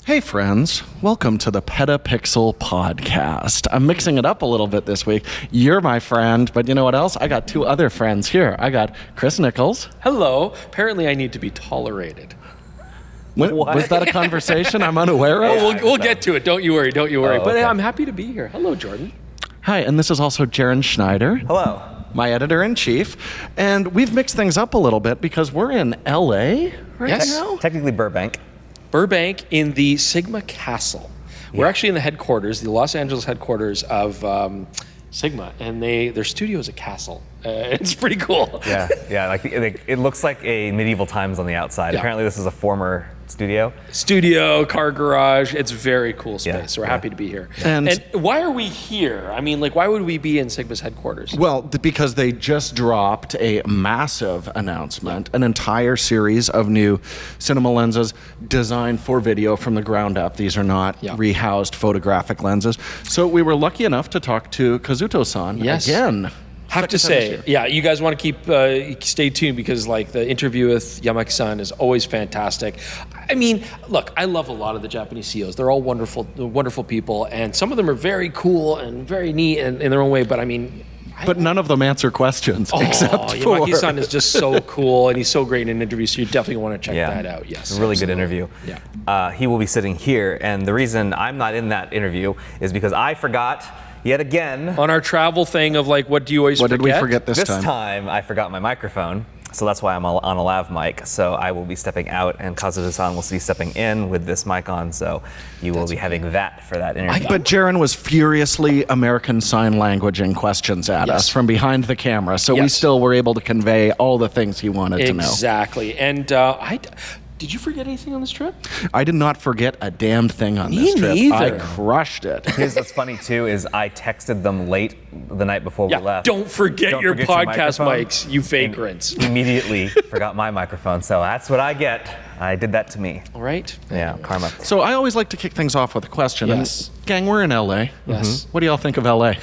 Hey friends, welcome to the PetaPixel Podcast. I'm mixing it up a little bit this week. You're my friend, but you know what else? I got two other friends here. I got Chris Nichols. Hello. Apparently I need to be tolerated. Was that a conversation I'm unaware of? Oh, we'll get to it. Don't you worry. Oh, okay. But I'm happy to be here. Hello, Jordan. Hi, and this is also Jaron Schneider. Hello. My editor-in-chief. And we've mixed things up a little bit because we're in LA right now. Technically Burbank. Burbank in the Sigma Castle. Yeah. We're actually in the headquarters, the Los Angeles headquarters of Sigma, and their studio is a castle. It's pretty cool. Yeah. Like it looks like a medieval times on the outside. Yeah. Apparently, this is a former studio, car garage. It's a very cool space. Yeah. So we're happy to be here. And why are we here? I mean, why would we be in Sigma's headquarters? Well, because they just dropped a massive announcement, an entire series of new cinema lenses designed for video from the ground up. These are not rehoused photographic lenses. So we were lucky enough to talk to Kazuto-san again. Have to say, you guys want to keep stay tuned because the interview with Yamaki-san is always fantastic. I mean, look, I love a lot of the Japanese CEOs. They're all wonderful people, and some of them are very cool and very neat in their own way. But I mean, none of them answer questions except for Yamaki-san is just so cool and he's so great in an interview. So you definitely want to check that out. Yes, it's a really good interview. Yeah, he will be sitting here, and the reason I'm not in that interview is because I forgot. Yet again. On our travel thing of what do you always forget? What did we forget this time? This time I forgot my microphone, so that's why I'm on a lav mic. So I will be stepping out, and Kazuto-san will be stepping in with this mic on, so you will be having that for that interview. But Jaron was furiously American Sign Languaging questions at us from behind the camera, so we still were able to convey all the things he wanted to know. Exactly, and did you forget anything on this trip? I did not forget a damn thing on this trip. Neither. I crushed it. Here's what's funny too is I texted them late the night before we left. Don't forget your podcast mics, you vagrants. Immediately forgot my microphone, so that's what I get. I did that to me. All right. Yeah, karma. So I always like to kick things off with a question. Yes. And, gang, we're in LA. Yes. What do y'all think of LA?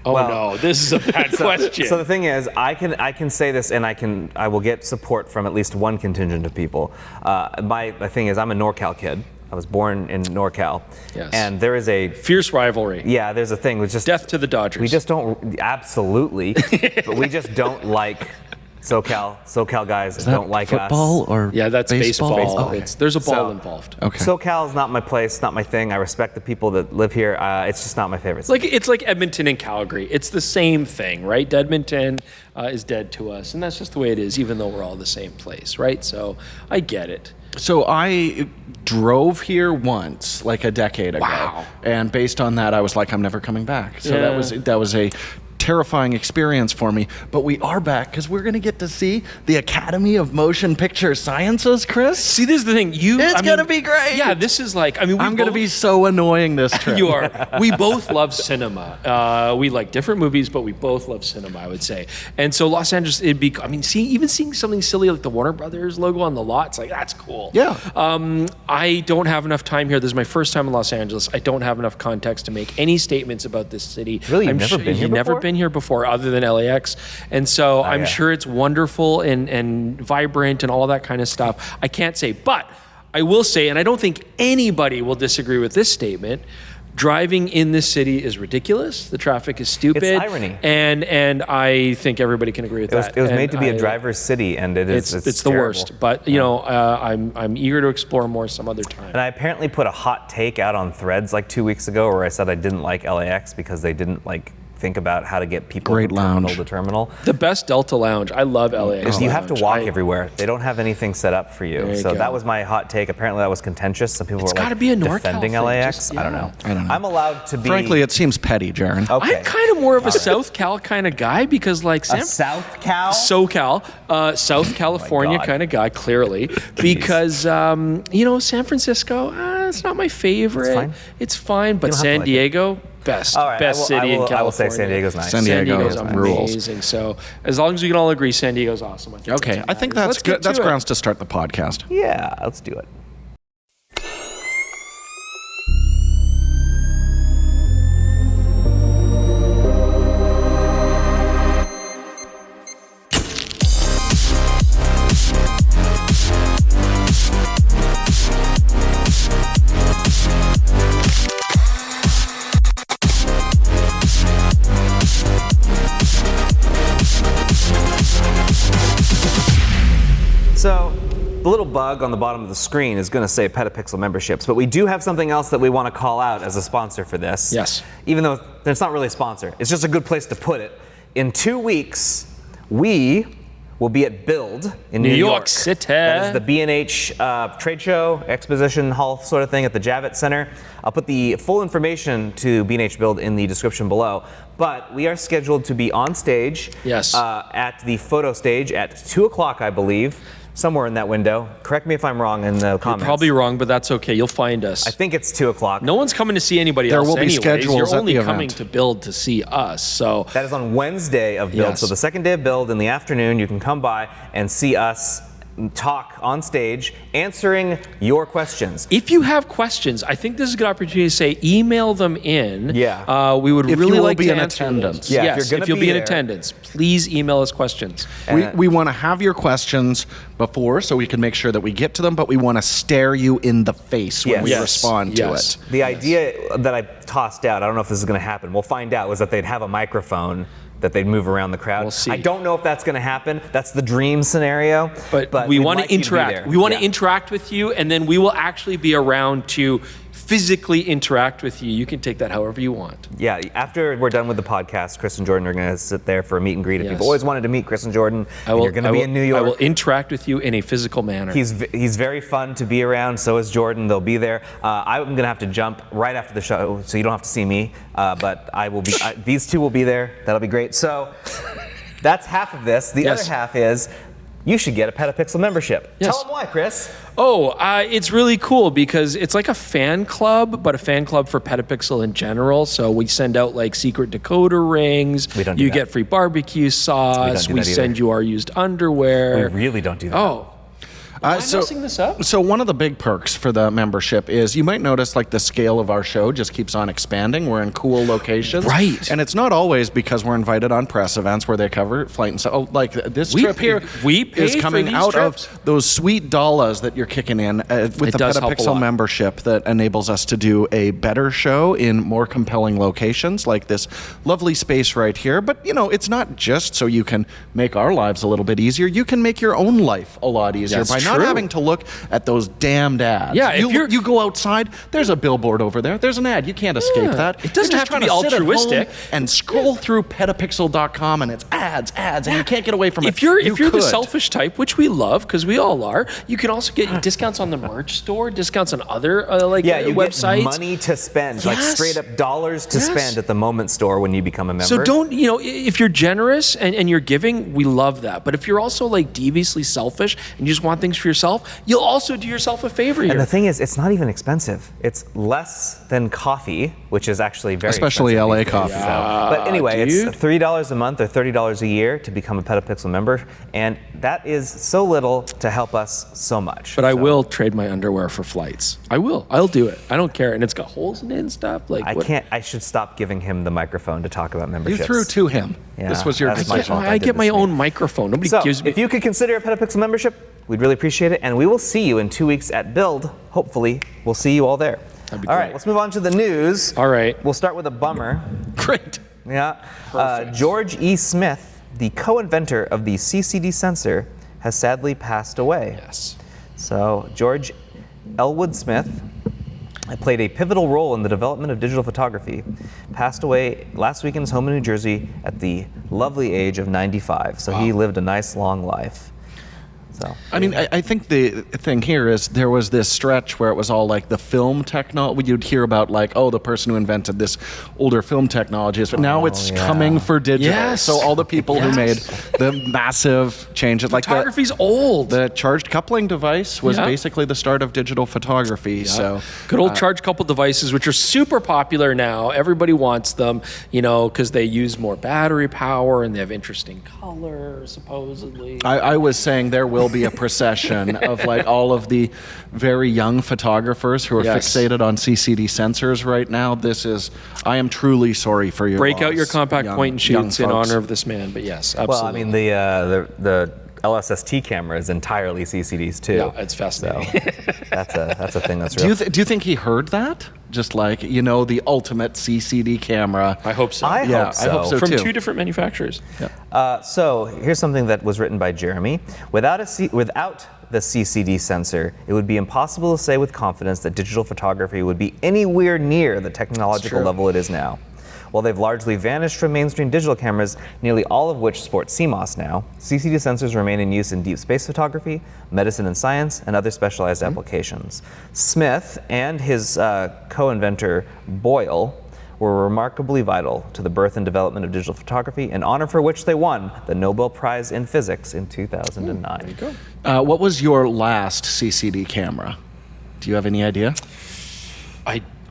Oh no, this is a bad question. So the thing is, I can say this, and I will get support from at least one contingent of people. My thing is, I'm a NorCal kid. I was born in NorCal, and there is a fierce rivalry. Yeah, there's a thing with just death to the Dodgers. We just don't absolutely, but we just don't like. SoCal guys don't like football us. Or that's baseball. Okay. There's a ball involved. Okay. SoCal is not my place, not my thing. I respect the people that live here. It's just not my favorite. It's like Edmonton and Calgary. It's the same thing, right? Edmonton is dead to us, and that's just the way it is, even though we're all the same place, right? So I get it. So I drove here once, a decade ago. Wow. And based on that, I was like, I'm never coming back. So that was a terrifying experience for me, but we are back because we're going to get to see the Academy of Motion Picture Sciences, Chris. See, this is the thing. It's going to be great. Yeah, this is I'm going to be so annoying this trip. You are. We both love cinema. We like different movies, but we both love cinema, I would say. And so Los Angeles, even seeing something silly like the Warner Brothers logo on the lot, it's that's cool. Yeah. I don't have enough time here. This is my first time in Los Angeles. I don't have enough context to make any statements about this city. Really? You've never been here before? Never been here before other than LAX, and so I'm sure it's wonderful and vibrant and all that kind of stuff. I can't say, but I will say, and I don't think anybody will disagree with this statement, driving in this city is ridiculous. The traffic is stupid. It's irony. And I think everybody can agree with that. It was made to be a driver's city, and it's the worst. But I'm eager to explore more some other time. And I apparently put a hot take out on Threads 2 weeks ago where I said I didn't like LAX because they didn't think about how to get people from terminal to terminal. The best Delta Lounge. I love LAX. You have to walk everywhere. They don't have anything set up for you. So that was my hot take. Apparently that was contentious. Some people were be a defending NorCal LAX. I don't know. I'm allowed to be. Frankly, it seems petty, Jaron. Okay. I'm kind of more of a South Cal kind of guy because South Cal? SoCal, South California kind of guy, clearly. Because, San Francisco, it's not my favorite. It's fine. But San Diego, best city in California. I will say San Diego's nice. San Diego's amazing. So as long as we can all agree, San Diego's awesome. I think that's good. That's grounds to start the podcast. Yeah, let's do it. bug on the bottom of the screen is going to say PetaPixel memberships, but we do have something else that we want to call out as a sponsor for this. Yes. Even though it's not really a sponsor, it's just a good place to put it. In 2 weeks, we will be at Build in New York City. That is the B&H trade show, exposition hall sort of thing at the Javits Center. I'll put the full information to B&H Build in the description below. But we are scheduled to be on stage at the photo stage at 2 o'clock, I believe. Somewhere in that window. Correct me if I'm wrong in the comments. You're probably wrong, but that's okay. You'll find us. I think it's 2 o'clock. No one's coming to see anybody else. There will be schedules You're only at the coming event. to Build to see us. So that is on Wednesday of Build. Yes. So the second day of Build in the afternoon, you can come by and see us talk on stage, answering your questions. if you have questions, I think this is a good opportunity to say email them in. Yeah. We would If really you will like be to in answer attendance. those. Yeah, if yes, you're gonna if you'll be be in there. attendance, please email us questions. We want to have your questions before so we can make sure that we get to them, but we want to stare you in the face when we Yes. respond to Yes. it. The idea that I tossed out, I don't know if this is going to happen, we'll find out, was that they'd have a microphone that they'd move around the crowd. We'll see. I don't know if that's going to happen. That's the dream scenario. But we want to interact. We want to interact with you, and then we will actually be around to physically interact with you. You can take that however you want. Yeah, after we're done with the podcast, Chris and Jordan are going to sit there for a meet and greet. If Yes. you've always wanted to meet Chris and Jordan, and you're going to be in New York. I will interact with you in a physical manner. He's very fun to be around. So is Jordan. They'll be there. I'm going to have to jump right after the show, so you don't have to see me. But I will be. These two will be there. That'll be great. So that's half of this. The Yes. other half is you should get a PetaPixel membership. Yes. Tell them why, Chris. It's really cool because it's like a fan club, but a fan club for PetaPixel in general. So we send out like secret decoder rings. We don't do You that. get free barbecue sauce. do We that either. send you our used underwear. We really don't do that. Oh. Am I messing this up? So one of the big perks for the membership is you might notice like the scale of our show just keeps on expanding. We're in cool locations. Right. And it's not always because we're invited on press events where they cover flight and so like this We- trip here we pay is for coming these out trips. of those sweet dollars that you're kicking in with It the does help a PetaPixel lot. membership that enables us to do a better show in more compelling locations like this lovely space right here. But you know, it's not just so you can make our lives a little bit easier. You can make your own life a lot easier That's by not true. having to look at those damned ads. Yeah, if you go outside, there's a billboard over there. There's an ad. You can't escape that. It doesn't You're have just to be trying sit at home altruistic. and scroll through petapixel.com and it's ads, and you can't get away from it. If you're the could. selfish type, which we love because we all are, you can also get discounts on the merch store, discounts on other You websites. get money to spend, like Yes. straight up dollars to Yes. spend at the Moment store when you become a member. So don't, if you're generous and you're giving, we love that. But if you're also like deviously selfish and you just want things for yourself, you'll also do yourself a favor here. And the thing is, it's not even expensive. It's less than coffee, which is actually very Especially expensive LA these days. coffee. But anyway, dude. it's $3 a month or $30 a year to become a PetaPixel member, and that is so little to help us so much. But I will trade my underwear for flights. I will. I'll do it. I don't care. And it's got holes in it and stuff. Like I what? can't. I should stop giving him the microphone to talk about You memberships. threw to him. Yeah, This was your that's my decision. fault. I did get my this to own me. microphone. Nobody So, gives me. if you could consider a PetaPixel membership, we'd really appreciate it, and we will see you in 2 weeks at Build. Hopefully, we'll see you all there. That'd be all right, great. let's move on to the news. All right. We'll start with a bummer. Great. Yeah. Perfect. George E. Smith, the co-inventor of the CCD sensor, has sadly passed away. Yes. So, George Elwood Smith played a pivotal role in the development of digital photography. Passed away last week in his home in New Jersey at the lovely age of 95. So he lived a nice long life. So I mean, I think the thing here is there was this stretch where it was all like the film technology. You'd hear about like, oh, the person who invented this older film technology. But now it's yeah. coming for digital. Yes. So all the people who made Yes. the massive changes, like Photography's old. the charged coupling device was Yeah. basically the start of digital photography. So Good old charge couple devices, which are super popular now. Everybody wants them, because they use more battery power and they have interesting color, supposedly. I was saying there will be a procession of like all of the very young photographers who are Yes. fixated on CCD sensors right now. I am truly sorry for your Break out loss, your compact young- point and young shoots in folks. honor of this man. But yes, absolutely. well, I mean the LSST camera is entirely CCDs too. Yeah, it's fascinating. So that's a thing that's Do real. you think he heard that? Just like, the ultimate CCD camera. I hope so. I hope so. From too. 2 different manufacturers. So here's something that was written by Jeremy. Without the CCD sensor, it would be impossible to say with confidence that digital photography would be anywhere near the technological level it is now. While they've largely vanished from mainstream digital cameras, nearly all of which sport CMOS now, CCD sensors remain in use in deep space photography, medicine and science, and other specialized applications. Smith and his co-inventor, Boyle, were remarkably vital to the birth and development of digital photography, an honor for which they won the Nobel Prize in Physics in 2009. There you go. What was your last CCD camera? Do you have any idea?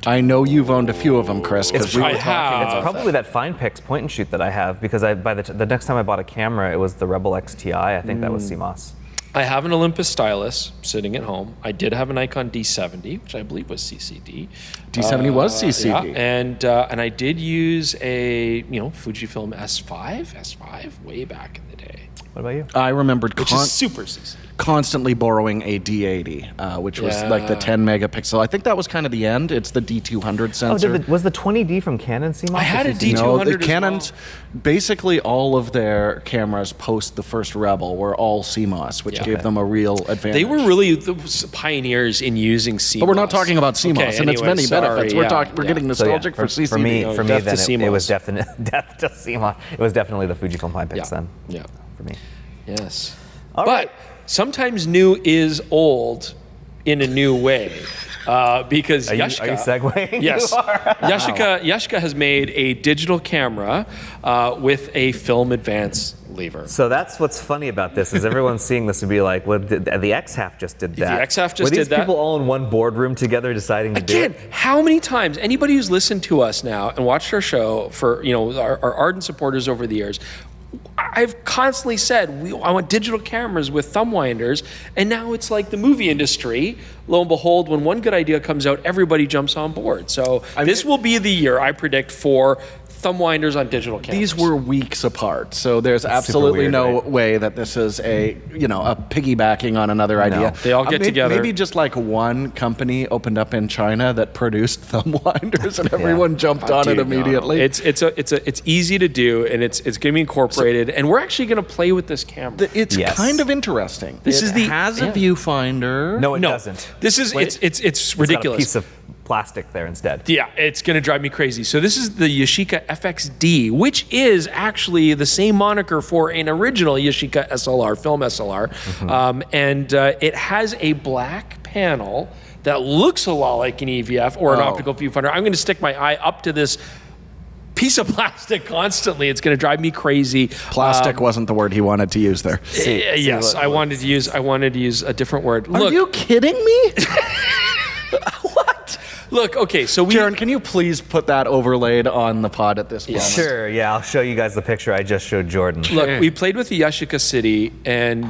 I know you've owned a few of them, Chris, because we were talking about It's probably that FinePix point and shoot that I have, because by the next time I bought a camera, it was the Rebel XTI. I think that was CMOS. I have an Olympus stylus sitting at home. I did have a Nikon D70, which I believe was CCD. D70 was CCD. Yeah, and I did use a Fujifilm S5 way back in the day. What about you? I remembered Which is super CCD. Constantly borrowing a D80, which was like the 10 megapixel. I think that was kind of the end. It's the D200 sensor. Was the 20D from Canon CMOS? I had a D200 No, the as Canon's, basically all of their cameras post the first Rebel were all CMOS, which gave them a real advantage. They were really the pioneers in using CMOS. But we're not talking about CMOS, and its many benefits. We're getting nostalgic for CCD. For me, Death then to it was CMOS. definitely death to CMOS. It was definitely the Fujifilm FinePix then. Yeah. For me. Yes. All but right. sometimes new is old in a new way. Because Yashica, are you segueing? Yes, You are. Yashica has made a digital camera with a film advance lever. So that's what's funny about this is everyone's seeing this and be like, well, the X half just did that. The X half just Were did these that. people all in one boardroom together deciding to do Again, it? how many times, anybody who's listened to us now and watched our show for, our ardent supporters over the years, I've constantly said, I want digital cameras with thumb winders, and now it's like the movie industry. Lo and behold, when one good idea comes out, everybody jumps on board. So this will be the year, I predict, for thumb winders on digital cameras. These were weeks apart, so there's absolutely weird, no right? way that this is a piggybacking on another idea. They all get together. Maybe just like one company opened up in China that produced thumb winders, and everyone jumped on it immediately. It's easy to do, and it's going to be incorporated, and we're actually going to play with this camera. It's kind of interesting. This it has a viewfinder. No, it doesn't. This is it's It's ridiculous. got a piece of plastic there instead. Yeah, it's going to drive me crazy. So this is the Yashica FXD, which is actually the same moniker for an original Yashica SLR, film SLR. And it has a black panel that looks a lot like an EVF or an optical viewfinder. I'm going to stick my eye up to this piece of plastic constantly. It's going to drive me crazy. Plastic wasn't the word he wanted to use there. Yes, I wanted to use a different word. Are you kidding me? Look, okay, so Jaron, can you please put that overlaid on the pod at this moment? Sure, yeah, I'll show you guys the picture I just showed Jordan. Look, we played with the Yashica City, and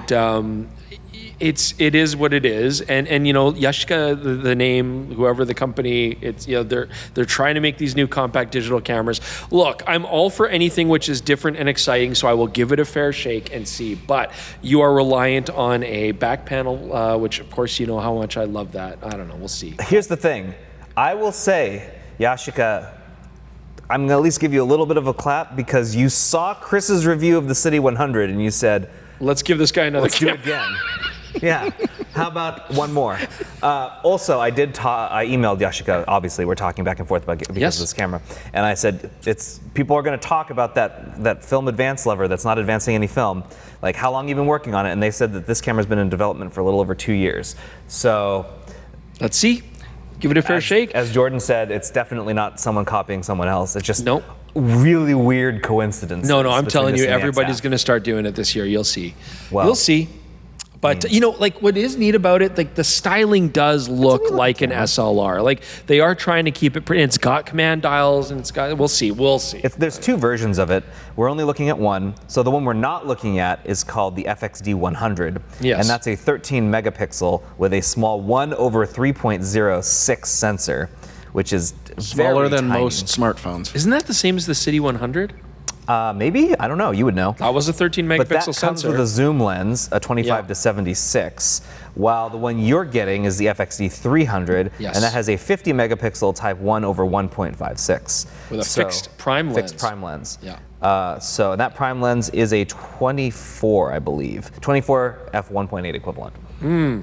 it is what it is. And Yashica, the name, whoever the company, it's they're trying to make these new compact digital cameras. Look, I'm all for anything which is different and exciting, so I will give it a fair shake and see. But you are reliant on a back panel, which of course you know how much I love that. I don't know, we'll see. Here's the thing. I will say, Yashica, I'm going to at least give you a little bit of a clap because you saw Chris's review of the City 100 and you said, let's give this guy another let's do it again. Yeah. How about one more? Also, I emailed Yashica. Obviously, we're talking back and forth because of this camera, and I said people are going to talk about that film advance lever that's not advancing any film. Like, how long have you been working on it? And they said that this camera's been in development for a little over 2 years. So let's see. Give it a fair shake. As Jordan said, it's definitely not someone copying someone else. It's just really weird coincidence. No, I'm telling you, everybody's going to start doing it this year. You'll see. Well, you'll see. But like what is neat about it, like the styling does look like an SLR. Like they are trying to keep it pretty. It's got command dials, and we'll see. There's 2 versions of it. We're only looking at one. So the one we're not looking at is called the FXD 100. Yes. And that's a 13 megapixel with a small 1/3.06 sensor, which is smaller than tiny. most smartphones. Isn't that the same as the City 100? Maybe, I don't know. You would know. That was a 13 megapixel But that sensor. comes with a zoom lens, a 25 to 76, while the one you're getting is the FXD 300, Yes. and that has a 50 megapixel type 1 over 1.56 With a fixed prime lens. Fixed prime lens. Yeah. So that prime lens is a 24, I believe, 24 f1.8 equivalent.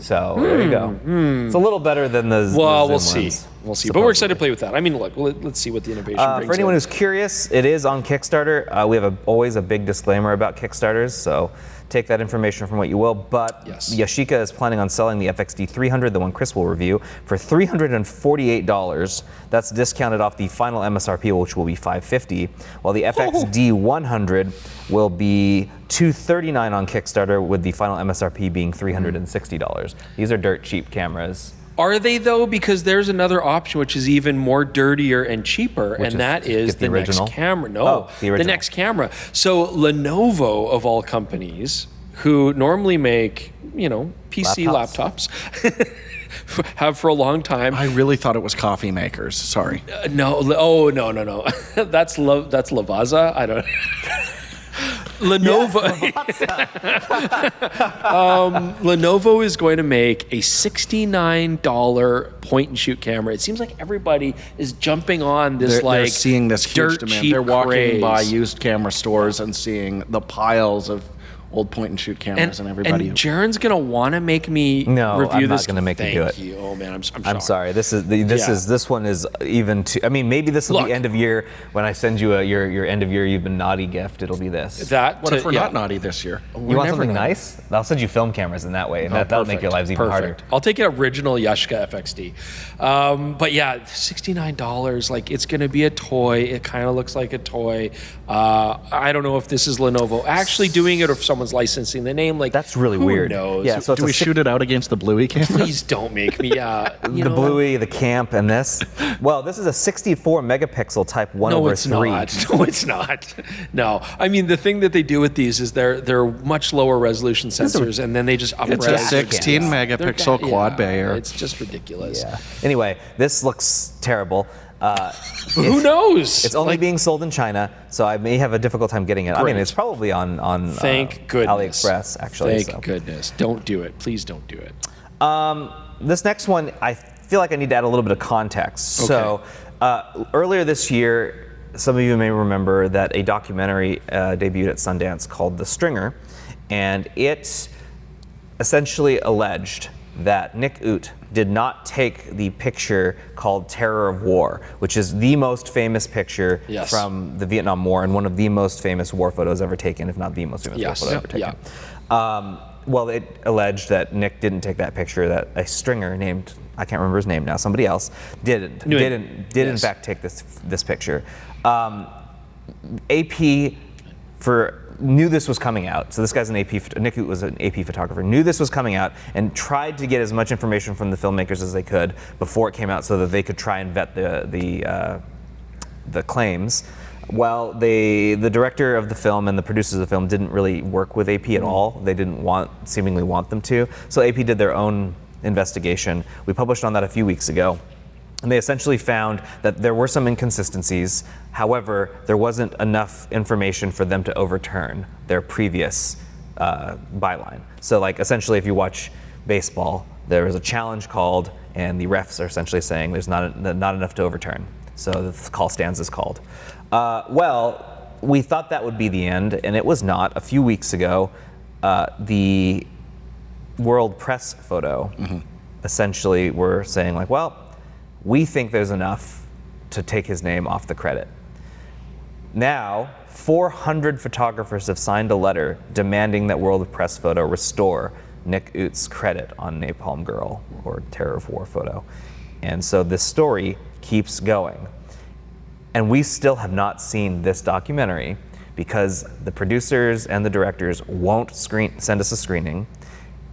So there you go. It's a little better than the. Well, the we'll zoom see. lens, We'll see. But we're excited to play with that. I mean, look, let's see what the innovation brings. For anyone in. who's curious, it is on Kickstarter. We have always a big disclaimer about Kickstarters, so take that information from what you will. But Yes. Yashica is planning on selling the FXD 300, the one Chris will review, for $348. That's discounted off the final MSRP, which will be $550, while the FXD 100 will be $239 on Kickstarter, with the final MSRP being $360. These are dirt cheap cameras. Are they though? Because there's another option which is even more dirtier and cheaper, Which and is that is get the the next original? camera. No, Oh, the the original. next camera. So Lenovo, of all companies, who normally make, PC laptops, have for a long time. I really thought it was coffee makers. Sorry. No, no. That's Lavazza. I don't. Lenovo. Lenovo is going to make a $69 point and shoot camera. It seems like everybody is jumping on this They're seeing this huge dirt demand. cheap They're walking craze. by used camera stores and seeing the piles of old point and shoot cameras, and everybody. And Jaron's gonna want to make me No, review I'm not this. gonna make you do it. Thank you. Oh man, I'm sorry. This one is even too. I mean, maybe this will Look. be end of year when I send you your end of year you've been naughty gift. It'll be this. What if we're not naughty this year? You want never something naughty. nice? I'll send you film cameras in that way, and that'll make your lives even harder. I'll take an original Yashica FXD. But yeah, $69. Like, it's going to be a toy. It kind of looks like a toy. I don't know if this is Lenovo actually doing it or if someone's licensing the name. Like, That's really who weird. knows? Yeah, so Do we shoot it out against the Bluey camera? Please don't make me. The Bluey, the Camp, and this. Well, this is a 64 megapixel type 1 No, over it's 3. not. No, it's not. No, I mean, the thing that they do with these is they're much lower resolution sensors, and then they just up It's a 16 megapixel quad Bayer. It's just ridiculous. Yeah. Anyway, this looks terrible. Who knows? It's only being sold in China, so I may have a difficult time getting it. I mean, Great. it's probably on Thank goodness. AliExpress, actually. Thank goodness. Don't do it. Please don't do it. This next one, I feel like I need to add a little bit of context. Okay. So, earlier this year, some of you may remember that a documentary debuted at Sundance called The Stringer, and it essentially alleged that Nick Ut did not take the picture called Terror of War, which is the most famous picture Yes. from the Vietnam War and one of the most famous war photos ever taken, if not the most famous war photo ever taken. Well, it alleged that Nick didn't take that picture, that a stringer named, I can't remember his name now, somebody else, did in fact take this picture. AP knew this was coming out. So this guy's Nick was an AP photographer, knew this was coming out and tried to get as much information from the filmmakers as they could before it came out so that they could try and vet the claims. Well, the director of the film and the producers of the film didn't really work with AP at all. They didn't seemingly want them to. So AP did their own investigation. We published on that a few weeks ago. And they essentially found that there were some inconsistencies. However, there wasn't enough information for them to overturn their previous byline. So, like, essentially, if you watch baseball, there was a challenge called, and the refs are essentially saying there's not enough to overturn. So the call stands as called. Well, we thought that would be the end, and it was not. A few weeks ago, the World Press Photo essentially were saying, like, well, we think there's enough to take his name off the credit. Now, 400 photographers have signed a letter demanding that World Press Photo restore Nick Ut's credit on Napalm Girl, or Terror of War photo. And so this story keeps going. And we still have not seen this documentary because the producers and the directors won't send us a screening.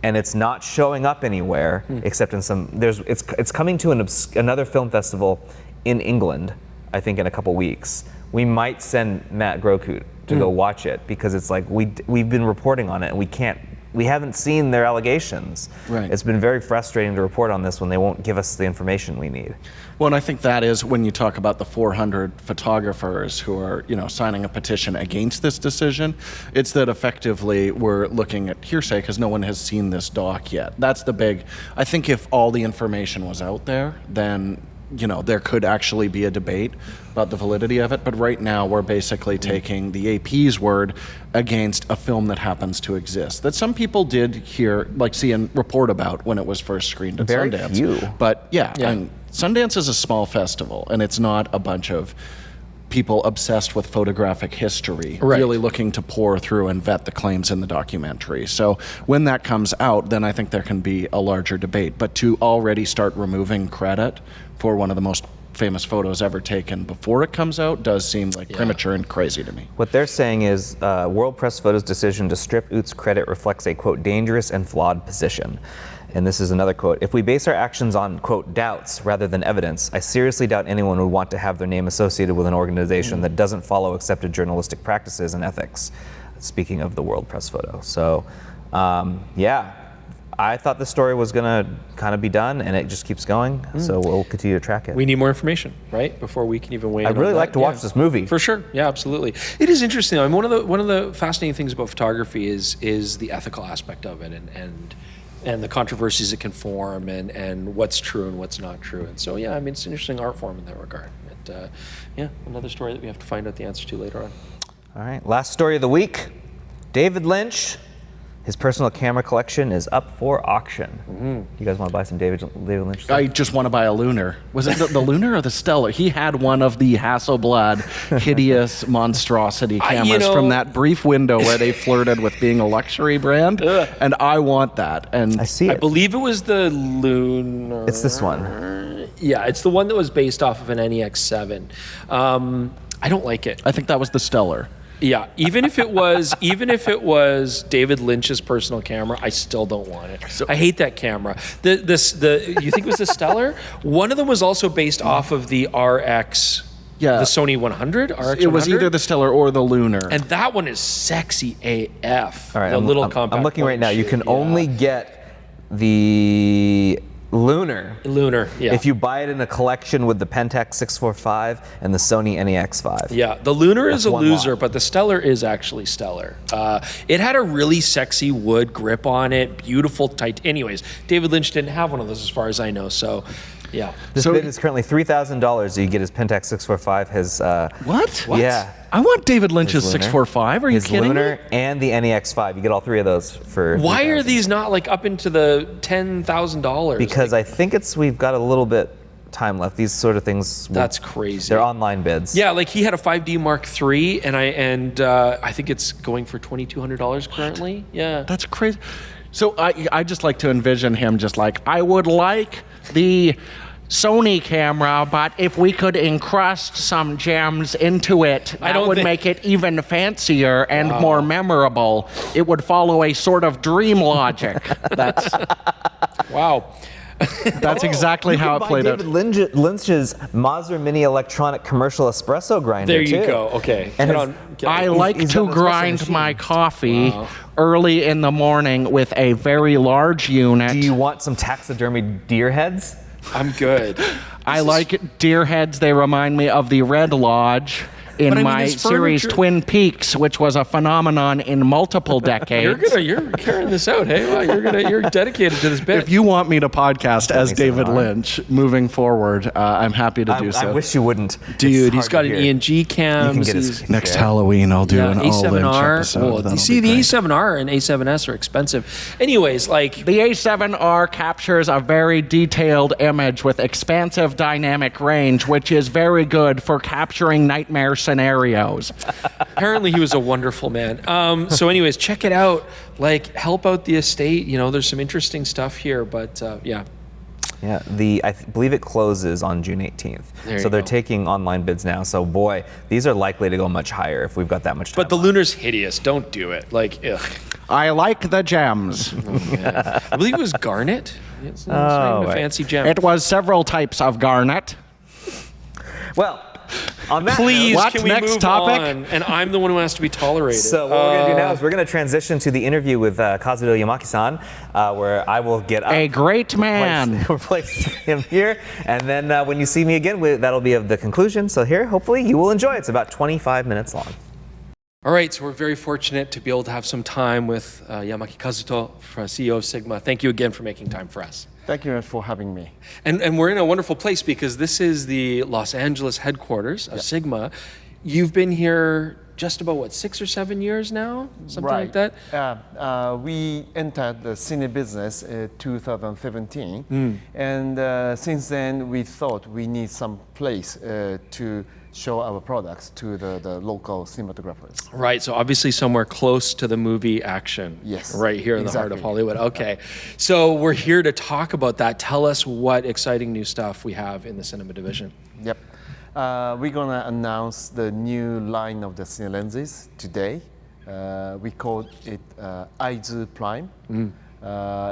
And it's not showing up anywhere except in some. It's coming to another film festival in England, I think, in a couple weeks. We might send Matt Grokut to go watch it because it's like we've been reporting on it and we can't we haven't seen their allegations. Right. It's been very frustrating to report on this when they won't give us the information we need. Well, and I think that is when you talk about the 400 photographers who are, signing a petition against this decision, it's that effectively we're looking at hearsay because no one has seen this doc yet. That's the big, I think if all the information was out there, then, there could actually be a debate about the validity of it. But right now we're basically taking the AP's word against a film that happens to exist, that some people did see and report about when it was first screened at Sundance. Very few. But and Sundance is a small festival, and it's not a bunch of people obsessed with photographic history, really looking to pour through and vet the claims in the documentary. So when that comes out, then I think there can be a larger debate. But to already start removing credit for one of the most famous photos ever taken before it comes out does seem like premature and crazy to me. What they're saying is World Press Photo's decision to strip Ut's credit reflects a, quote, dangerous and flawed position. And this is another quote. If we base our actions on, quote, doubts rather than evidence, I seriously doubt anyone would want to have their name associated with an organization that doesn't follow accepted journalistic practices and ethics. Speaking of the World Press Photo. So, I thought the story was going to kind of be done, and it just keeps going. So we'll continue to track it. We need more information, right, before we can even weigh in on that. I'd really like to watch this movie. For sure. Yeah, absolutely. It is interesting. I mean, one of the fascinating things about photography is the ethical aspect of it, and the controversies it can form, and what's true and what's not true. And so, it's an interesting art form in that regard. Another story that we have to find out the answer to later on. All right, last story of the week. David Lynch, his personal camera collection is up for auction. You guys want to buy some David Lynch stuff? I just want to buy a Lunar. Was it the Lunar or the Stellar? He had one of the Hasselblad hideous monstrosity cameras from that brief window where they flirted with being a luxury brand, and I want that. And I see it. I believe it was the Lunar. It's this one. Yeah, it's the one that was based off of an NEX7. I don't like it. I think that was the Stellar. Yeah, even if it was David Lynch's personal camera, I still don't want it. I hate that camera. You think it was the Stellar? One of them was also based off of the RX. Yeah, the Sony 100, RX 100. It was either the Stellar or the Lunar. And that one is sexy AF. All right, I'm looking right now. You can only get the Lunar, yeah. If you buy it in a collection with the Pentax 645 and the Sony NEX5. Yeah, the Lunar is a loser, but the Stellar is actually stellar. It had a really sexy wood grip on it, beautiful tight. Anyways, David Lynch didn't have one of those as far as I know, so yeah. This bid is currently $3,000. You get his Pentax 645, his... What? Yeah. I want David Lynch's 645. Are you kidding me? His Lunar and the NEX5. You get all three of those for... Why are these not up into the $10,000? Because I think we've got a little bit time left. These sort of things... That's crazy. They're online bids. Yeah, he had a 5D Mark III, and I think it's going for $2,200 currently. What? Yeah. That's crazy. So I just like to envision him just I would like the Sony camera, but if we could encrust some gems into it, that would make it even fancier and more memorable. It would follow a sort of dream logic. That's wow. That's exactly how it played out. David Lynch's Mazzer Mini electronic commercial espresso grinder. There you go. Okay. And I like to grind my coffee early in the morning with a very large unit. Do you want some taxidermy deer heads? I'm good. I like deer heads. They remind me of the Red Lodge in my series Twin Peaks, which was a phenomenon in multiple decades. You're carrying this out, hey? Wow, you're dedicated to this bit. If you want me to podcast as David Lynch moving forward, I'm happy to do so. I wish you wouldn't. Dude, he's got an ENG cam. You can get his next Halloween, I'll do an A7R. episode. You see, the A7R and A7S are expensive. Anyways, the A7R captures a very detailed image with expansive dynamic range, which is very good for capturing nightmare scenarios. Apparently he was a wonderful man. So anyways, check it out. Help out the estate. There's some interesting stuff here, but yeah. Yeah, I believe it closes on June 18th. So they're taking online bids now. So boy, these are likely to go much higher if we've got that much time. But the Lunar's hideous. Don't do it. Ugh. I like the gems. I believe it was garnet. It's not even a fancy gem. It was several types of garnet. Well, On that Please, What? can we Next move topic? on? And I'm the one who has to be tolerated. So what we're going to do now is we're going to transition to the interview with Kazuto Yamaki-san, where I will get up. A great man. Replace him here. And then when you see me again, that'll be the conclusion. So here, hopefully, you will enjoy it. It's about 25 minutes long. All right, so we're very fortunate to be able to have some time with Yamaki Kazuto, CEO of Sigma. Thank you again for making time for us. Thank you for having me. And we're in a wonderful place because this is the Los Angeles headquarters of Sigma. You've been here just about, 6 or 7 years now? Something like that? We entered the cine business in 2017. And since then, we thought we need some place to show our products to the local cinematographers. Right, so obviously somewhere close to the movie action. Yes, Right here in the heart of exactly. Hollywood. Okay, so we're here to talk about that. Tell us what exciting new stuff we have in the cinema division. Yep. We're gonna announce the new line of the cine lenses today. We call it Aizu Prime.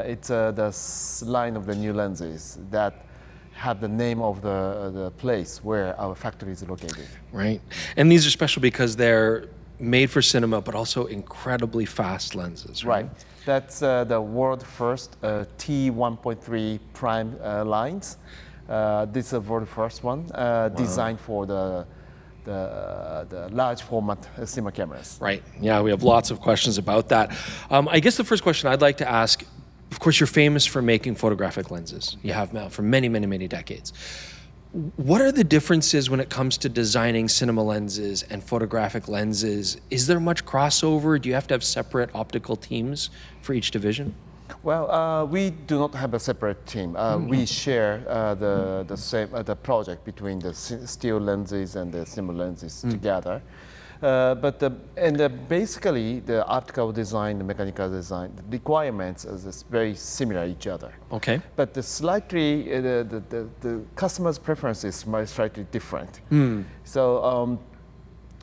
It's the line of the new lenses that have the name of the place where our factory is located. Right, and these are special because they're made for cinema, but also incredibly fast lenses. Right. That's the world first T1.3 Prime lines. This is the world first one designed for the large format cinema cameras. Right. Yeah, we have lots of questions about that. I guess the first question I'd like to ask, of course, you're famous for making photographic lenses. You have now for many, many, many decades. What are the differences when it comes to designing cinema lenses and photographic lenses? Is there much crossover? Do you have to have separate optical teams for each division? Well, we do not have a separate team. We share the same project between the steel lenses and the cinema lenses together. Basically, the optical design, the mechanical design, the requirements is very similar each other. Okay. But the slightly, the customer's preferences are slightly different. So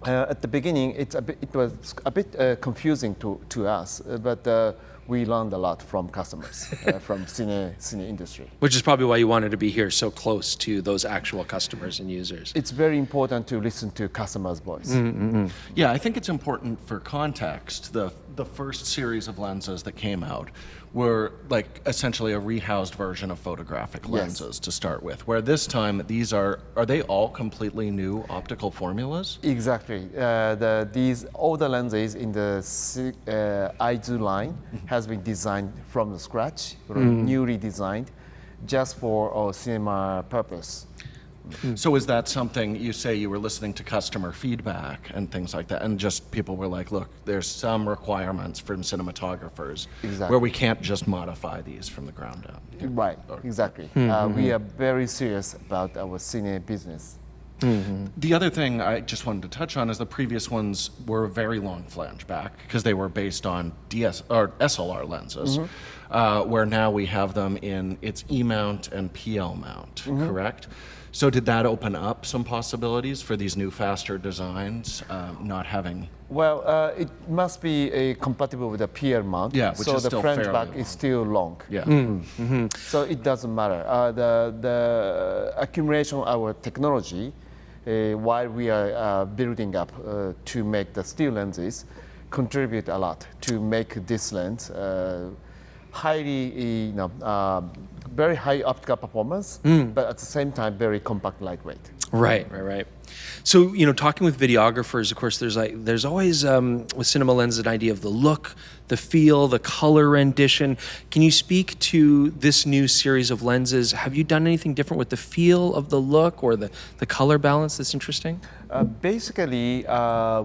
at the beginning, it was a bit confusing to us, but we learned a lot from customers, from cine industry. Which is probably why you wanted to be here so close to those actual customers and users. It's very important to listen to customers' voice. Yeah, I think it's important for context. The first series of lenses that came out were like essentially a rehoused version of photographic lenses to start with, where this time these are they all completely new optical formulas? Exactly. All the lenses in the Aizu line has been designed from scratch, newly designed, just for cinema purpose. So is that something you say you were listening to customer feedback and things like that, and just people were like, look, there's some requirements from cinematographers where we can't just modify these from the ground up. Right, exactly. We are very serious about our cine business. The other thing I just wanted to touch on is the previous ones were a very long flange back because they were based on SLR lenses, where now we have them in its E-mount and PL mount, correct? So did that open up some possibilities for these new faster designs, not having? Well, it must be compatible with the PL mount. Yeah, which so is the still flange fairly back long. is still long. Yeah. So it doesn't matter. The accumulation of our technology, while we are building up to make the steel lenses, contribute a lot to make this lens highly, very high optical performance, but at the same time very compact, lightweight. Right. So, talking with videographers, of course, there's always with cinema lenses an idea of the look, the feel, the color rendition. Can you speak to this new series of lenses? Have you done anything different with the feel of the look or the color balance that's interesting? Basically,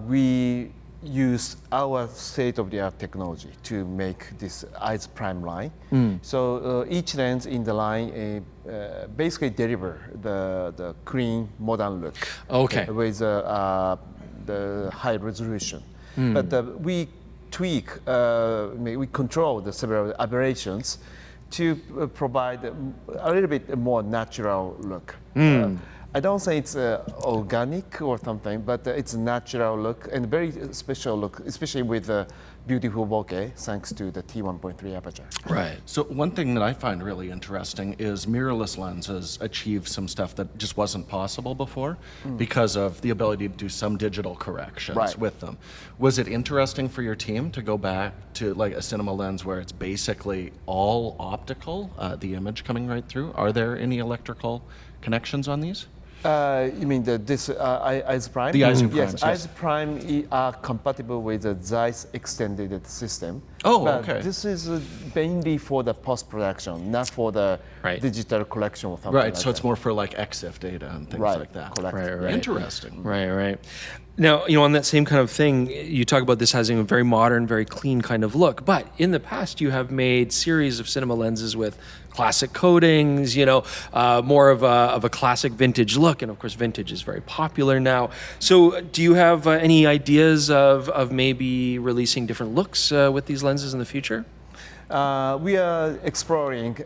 we use our state-of-the-art technology to make this Aizu Prime Line. So each lens in the line basically deliver the clean, modern look. Okay. With the high resolution. But we tweak, we control the several aberrations to provide a little bit more natural look. I don't say it's organic or something, but it's a natural look and very special look, especially with a beautiful bokeh, thanks to the T1.3 aperture. Right. So one thing that I find really interesting is mirrorless lenses achieve some stuff that just wasn't possible before because of the ability to do some digital corrections with them. Was it interesting for your team to go back to like a cinema lens where it's basically all optical, the image coming right through? Are there any electrical connections on these? You mean this Aizu Prime? The Aizu Prime, yes. yes. Aizu Prime are compatible with the Zeiss extended system. Oh, but okay. This is mainly for the post-production, not for the digital collection or something Right, like so it's that. more for like EXIF data and things like that. Correct. Right. Interesting. Right. Now, on that same kind of thing, you talk about this having a very modern, very clean kind of look. But in the past, you have made series of cinema lenses with classic coatings, more of a classic vintage look. And of course, vintage is very popular now. So do you have any ideas of maybe releasing different looks with these lenses in the future? We are exploring.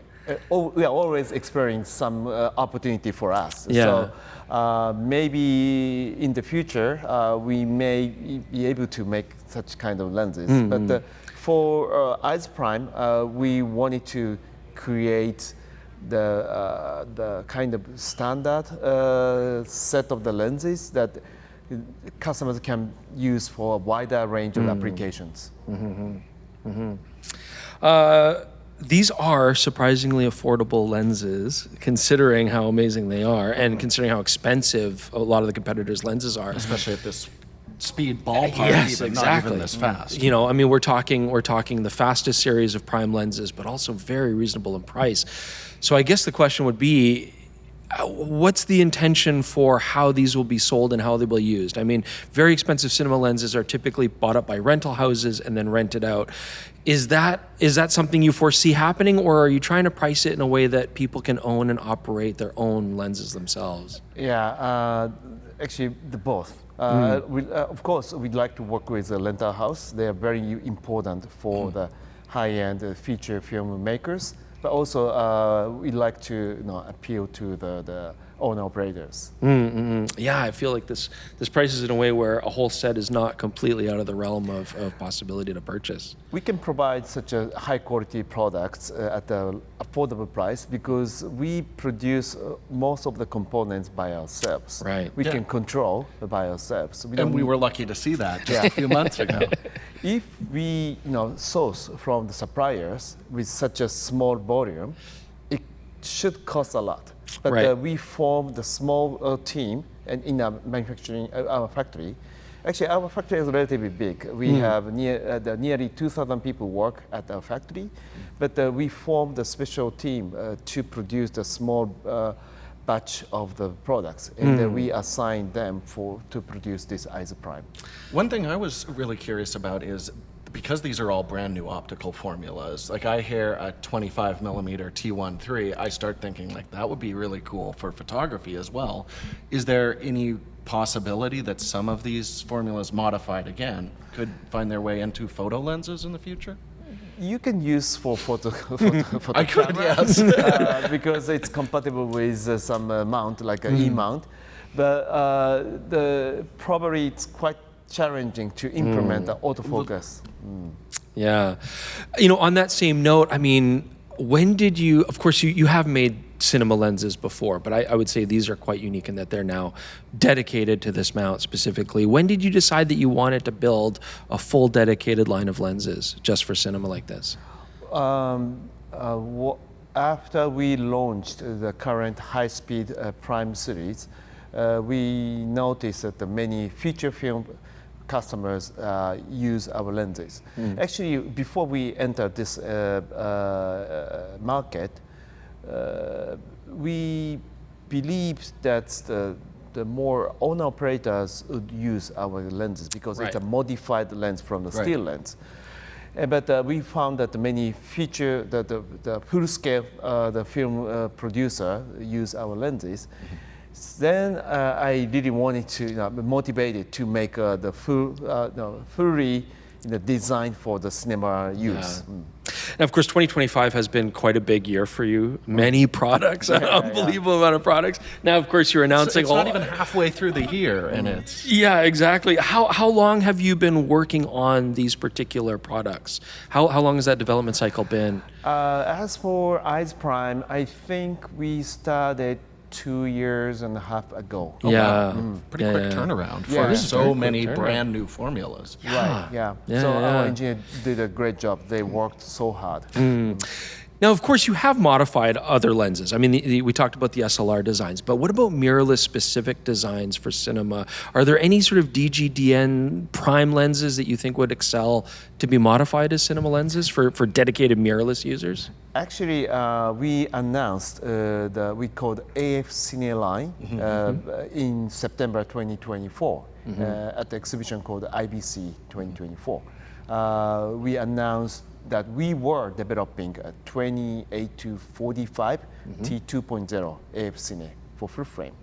We are always exploring some opportunity for us. Yeah. So maybe in the future we may be able to make such kind of lenses. But for Aizu Prime, we wanted to create the kind of standard set of the lenses that customers can use for a wider range of applications. These are surprisingly affordable lenses, considering how amazing they are, and considering how expensive a lot of the competitors' lenses are. Especially at this speed ballpark, Yes, even, exactly. not even this fast. We're talking the fastest series of prime lenses, but also very reasonable in price. So I guess the question would be, what's the intention for how these will be sold and how they will be used? I mean, very expensive cinema lenses are typically bought up by rental houses and then rented out. Is that something you foresee happening, or are you trying to price it in a way that people can own and operate their own lenses themselves? Yeah, actually the both. Of course, we'd like to work with a rental house. They are very important for the high-end feature film makers. But also, we'd like to appeal to the owner operators. Yeah, I feel like this prices in a way where a whole set is not completely out of the realm of possibility to purchase. We can provide such a high-quality products at an affordable price because we produce most of the components by ourselves. Right. We can control by ourselves. We were lucky to see that just a few months ago. If we source from the suppliers with such a small volume, it should cost a lot. But we formed a small team and in our manufacturing, our factory. Actually, our factory is relatively big. We have nearly 2,000 people work at our factory, but we formed a special team to produce the small batch of the products, and then we assign them to produce this Aizu Prime. One thing I was really curious about is, because these are all brand new optical formulas, like I hear a 25 millimeter T1.3, I start thinking like that would be really cool for photography as well. Is there any possibility that some of these formulas modified again could find their way into photo lenses in the future? You can use for photo I could, yes. because it's compatible with some mount, like an E-mount. But probably it's quite challenging to implement the autofocus. Yeah. On that same note, I mean, when did you, of course, you have made cinema lenses before, but I would say these are quite unique in that they're now dedicated to this mount specifically. When did you decide that you wanted to build a full dedicated line of lenses just for cinema like this? After we launched the current high-speed Prime series, we noticed that the many feature film customers use our lenses. Actually, before we entered this market, we believed that the more owner operators would use our lenses because it's a modified lens from the still lens. But we found that many feature, the full-scale the film producer use our lenses. Then I really wanted to motivated to make the fully design for the cinema use. Now, of course, 2025 has been quite a big year for you. Many products, an unbelievable amount of products. Now, of course, you're announcing it's not even halfway through the year, and it's... Yeah, exactly. How long have you been working on these particular products? How long has that development cycle been? As for Aizu Prime, I think we started 2.5 years ago. Pretty quick turnaround for so many brand new formulas. Right, so our engineer did a great job. They worked so hard. Now, of course, you have modified other lenses. I mean, we talked about the SLR designs, but what about mirrorless specific designs for cinema? Are there any sort of DGDN prime lenses that you think would excel to be modified as cinema lenses for dedicated mirrorless users? Actually, we announced we called AF Cine line in September 2024 at the exhibition called IBC 2024. We announced that we were developing a 28 to 45 T2.0 AF Cine for full frame.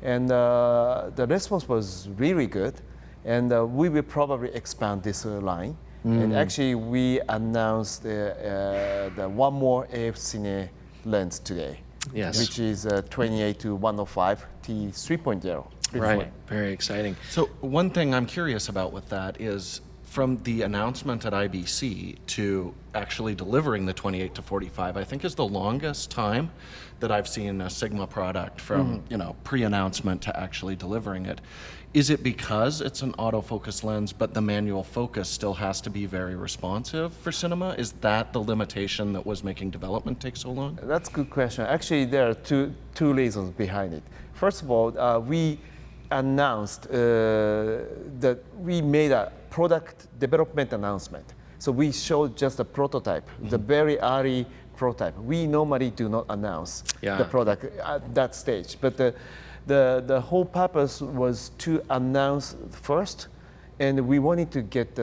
And the response was really good, and we will probably expand this line. And actually, we announced the one more AF Cine lens today, which is 28 to 105 T3.0. Right, very exciting. So one thing I'm curious about with that is, from the announcement at IBC to actually delivering the 28 to 45, I think is the longest time that I've seen a Sigma product from pre-announcement to actually delivering it. Is it because it's an autofocus lens, but the manual focus still has to be very responsive for cinema? Is that the limitation that was making development take so long? That's a good question. Actually, there are two reasons behind it. First of all, we announced that we made a product development announcement. So we showed just a prototype, the very early prototype. We normally do not announce the product at that stage, but the whole purpose was to announce first, and we wanted to get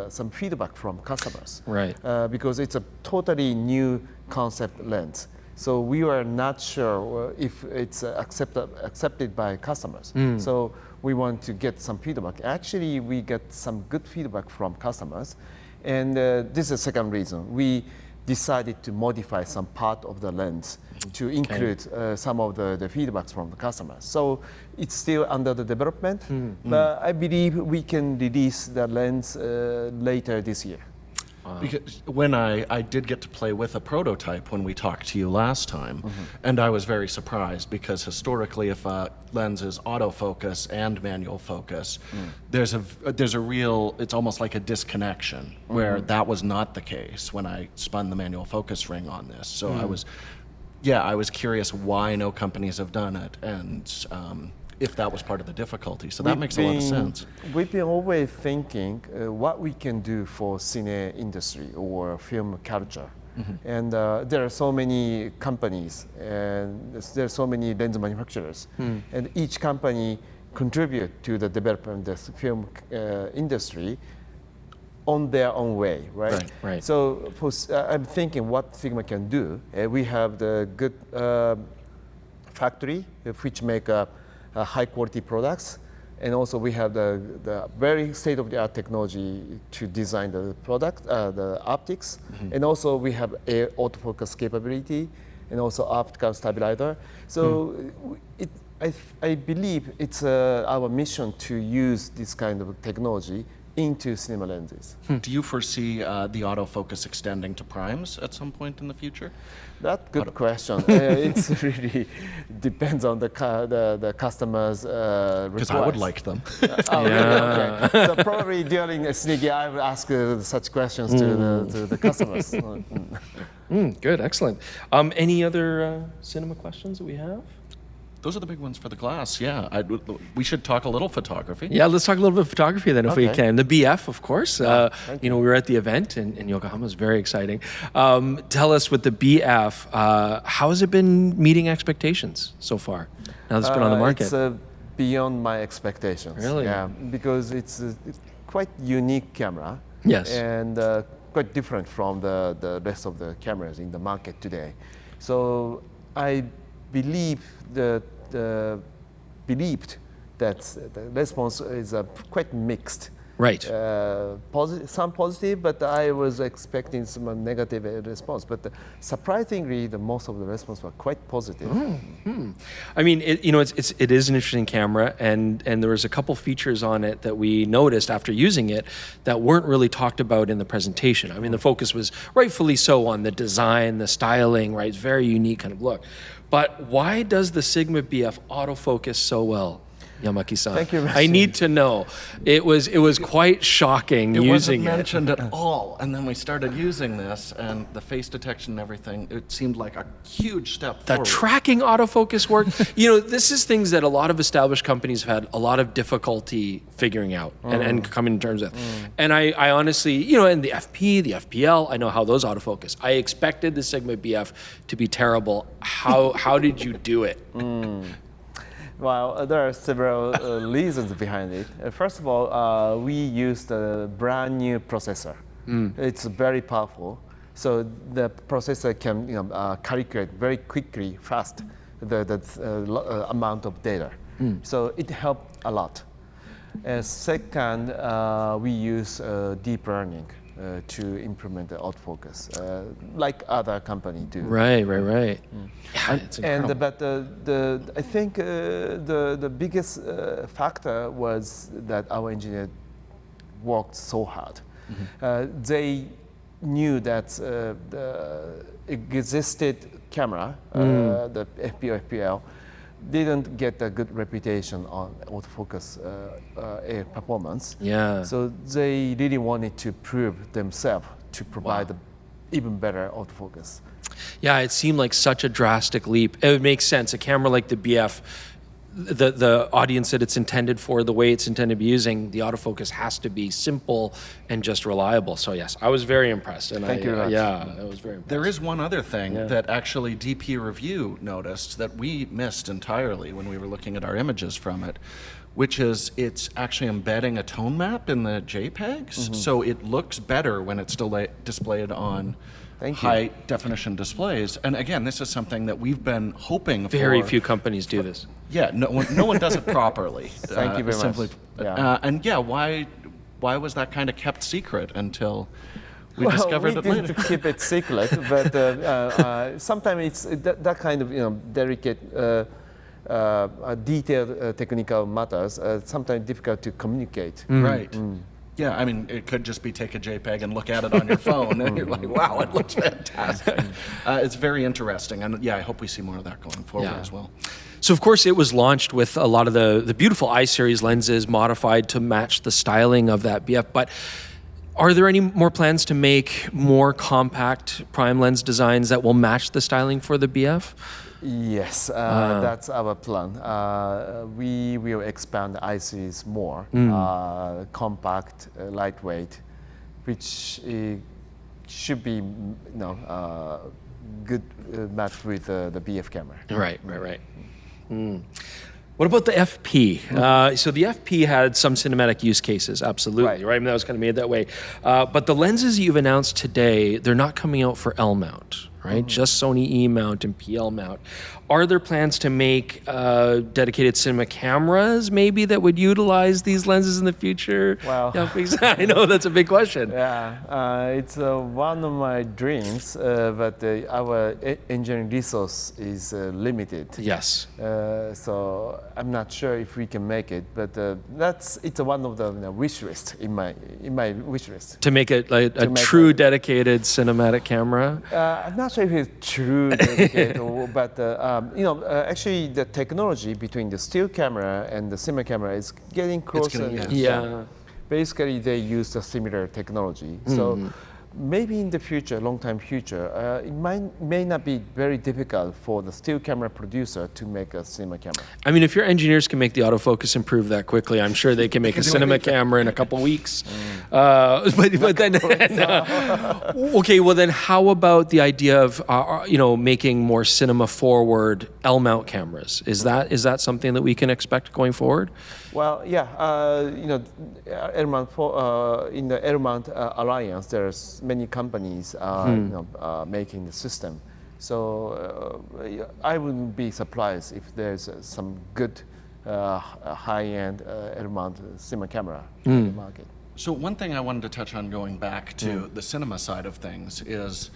some feedback from customers, right? Because it's a totally new concept lens. So we were not sure if it's accepted by customers. So we want to get some feedback. Actually, we get some good feedback from customers. And this is the second reason. We decided to modify some part of the lens to include some of the feedbacks from the customers. So it's still under the development, but I believe we can release the lens later this year. Because when I did get to play with a prototype when we talked to you last time, and I was very surprised because historically, if a lens is autofocus and manual focus, there's a real, it's almost like a disconnection where that was not the case when I spun the manual focus ring on this. So I was curious why no companies have done it, and if that was part of the difficulty. So that makes a lot of sense. We've been always thinking what we can do for cine industry or film culture. And there are so many companies, and there are so many lens manufacturers, and each company contribute to the development of the film industry on their own way, right? Right. So I'm thinking what Sigma can do. We have the good factory which make high quality products, and also we have the very state-of-the-art technology to design the product, the optics, and also we have a autofocus capability and also optical stabilizer. So I believe it's our mission to use this kind of technology into cinema lenses. Do you foresee the autofocus extending to primes at some point in the future? That's a good question. It's really depends on the customer's request. Because I would like them. Really? Okay. So probably during CineGear, I will ask such questions to the customers. Good, excellent. Any other cinema questions that we have? Those are the big ones for the glass, yeah. We should talk a little photography. Yeah, let's talk a little bit of photography then, if we can. The BF, of course. We were at the event in Yokohama. It was very exciting. Tell us, with the BF, how has it been meeting expectations so far? Now that it's been on the market. It's beyond my expectations. Really? Yeah, because it's quite unique camera. Yes. And quite different from the rest of the cameras in the market today. So I believed that the response is quite mixed. Right. Some positive, but I was expecting some negative response. But surprisingly, most of the response were quite positive. I mean, it is an interesting camera, and there was a couple features on it that we noticed after using it that weren't really talked about in the presentation. I mean, the focus was rightfully so on the design, the styling, right? It's very unique kind of look. But why does the Sigma BF autofocus so well? Yamaki-san. Thank you. I need to know. It was quite shocking using it. It wasn't mentioned at all, and then we started using this, and the face detection and everything. It seemed like a huge step The forward. tracking autofocus work. This is things that a lot of established companies have had a lot of difficulty figuring out and coming to terms with. And I honestly, in the FP, the FPL, I know how those autofocus. I expected the Sigma BF to be terrible. How did you do it? Well, there are several reasons behind it. First of all, we used a brand new processor. It's very powerful, so the processor can calculate very quickly, fast, the amount of data. So it helped a lot. Second, we use deep learning to implement the autofocus, like other companies do. Right. Yeah, it's incredible. But I think the biggest factor was that our engineer worked so hard. They knew that the existed camera, the FPO, FPL, didn't get a good reputation on autofocus performance. Yeah. So they really wanted to prove themselves to provide even better autofocus. Yeah, it seemed like such a drastic leap. It would make sense. A camera like the BF, the audience that it's intended for, the way it's intended to be using, the autofocus has to be simple and just reliable. So yes, I was very impressed. And Thank you very much. Yeah, I was very impressed. There is one other thing that actually DP Review noticed that we missed entirely when we were looking at our images from it, which is it's actually embedding a tone map in the JPEGs, so it looks better when it's displayed on high definition displays. And again, this is something that we've been hoping for. Very few companies do this. Yeah, no one does it properly. Thank you very much. Yeah. Why was that kind of kept secret until we discovered it later? We didn't keep it secret, but sometimes it's that kind of delicate, detailed technical matters. Sometimes difficult to communicate. Right. Yeah, I mean, it could just be take a JPEG and look at it on your phone, and you're like, wow, it looks fantastic. It's very interesting, and yeah, I hope we see more of that going forward as well. So of course it was launched with a lot of the beautiful I-series lenses modified to match the styling of that BF, but are there any more plans to make more compact prime lens designs that will match the styling for the BF? Yes, that's our plan. We will expand the I-series more, compact, lightweight, which should be good match with the BF camera. Right. What about the FP? So the FP had some cinematic use cases, absolutely, right? I mean, that was kind of made that way. But the lenses you've announced today, they're not coming out for L mount, right? Just Sony E mount and PL mount. Are there plans to make dedicated cinema cameras maybe that would utilize these lenses in the future? Well, I know that's a big question. Yeah, it's one of my dreams, but our engineering resource is limited. Yes. So I'm not sure if we can make it, but it's one of the wish list in my wish list. To make it like a true dedicated cinematic camera. I'm not sure if it's true dedicated, but actually the technology between the still camera and the cinema camera is getting closer. Basically, they use a similar technology. So maybe in the future, long-time future, it may not be very difficult for the still camera producer to make a cinema camera. I mean, if your engineers can make the autofocus improve that quickly, I'm sure they can make a cinema camera in a couple weeks. But then, okay, well then, how about the idea of making more cinema-forward L-mount cameras? Is that something that we can expect going forward? Well, yeah, L-mount in the L-mount alliance, there's many companies making the system. So I wouldn't be surprised if there's some good high-end L-mount cinema camera in the market. So one thing I wanted to touch on going back to the cinema side of things is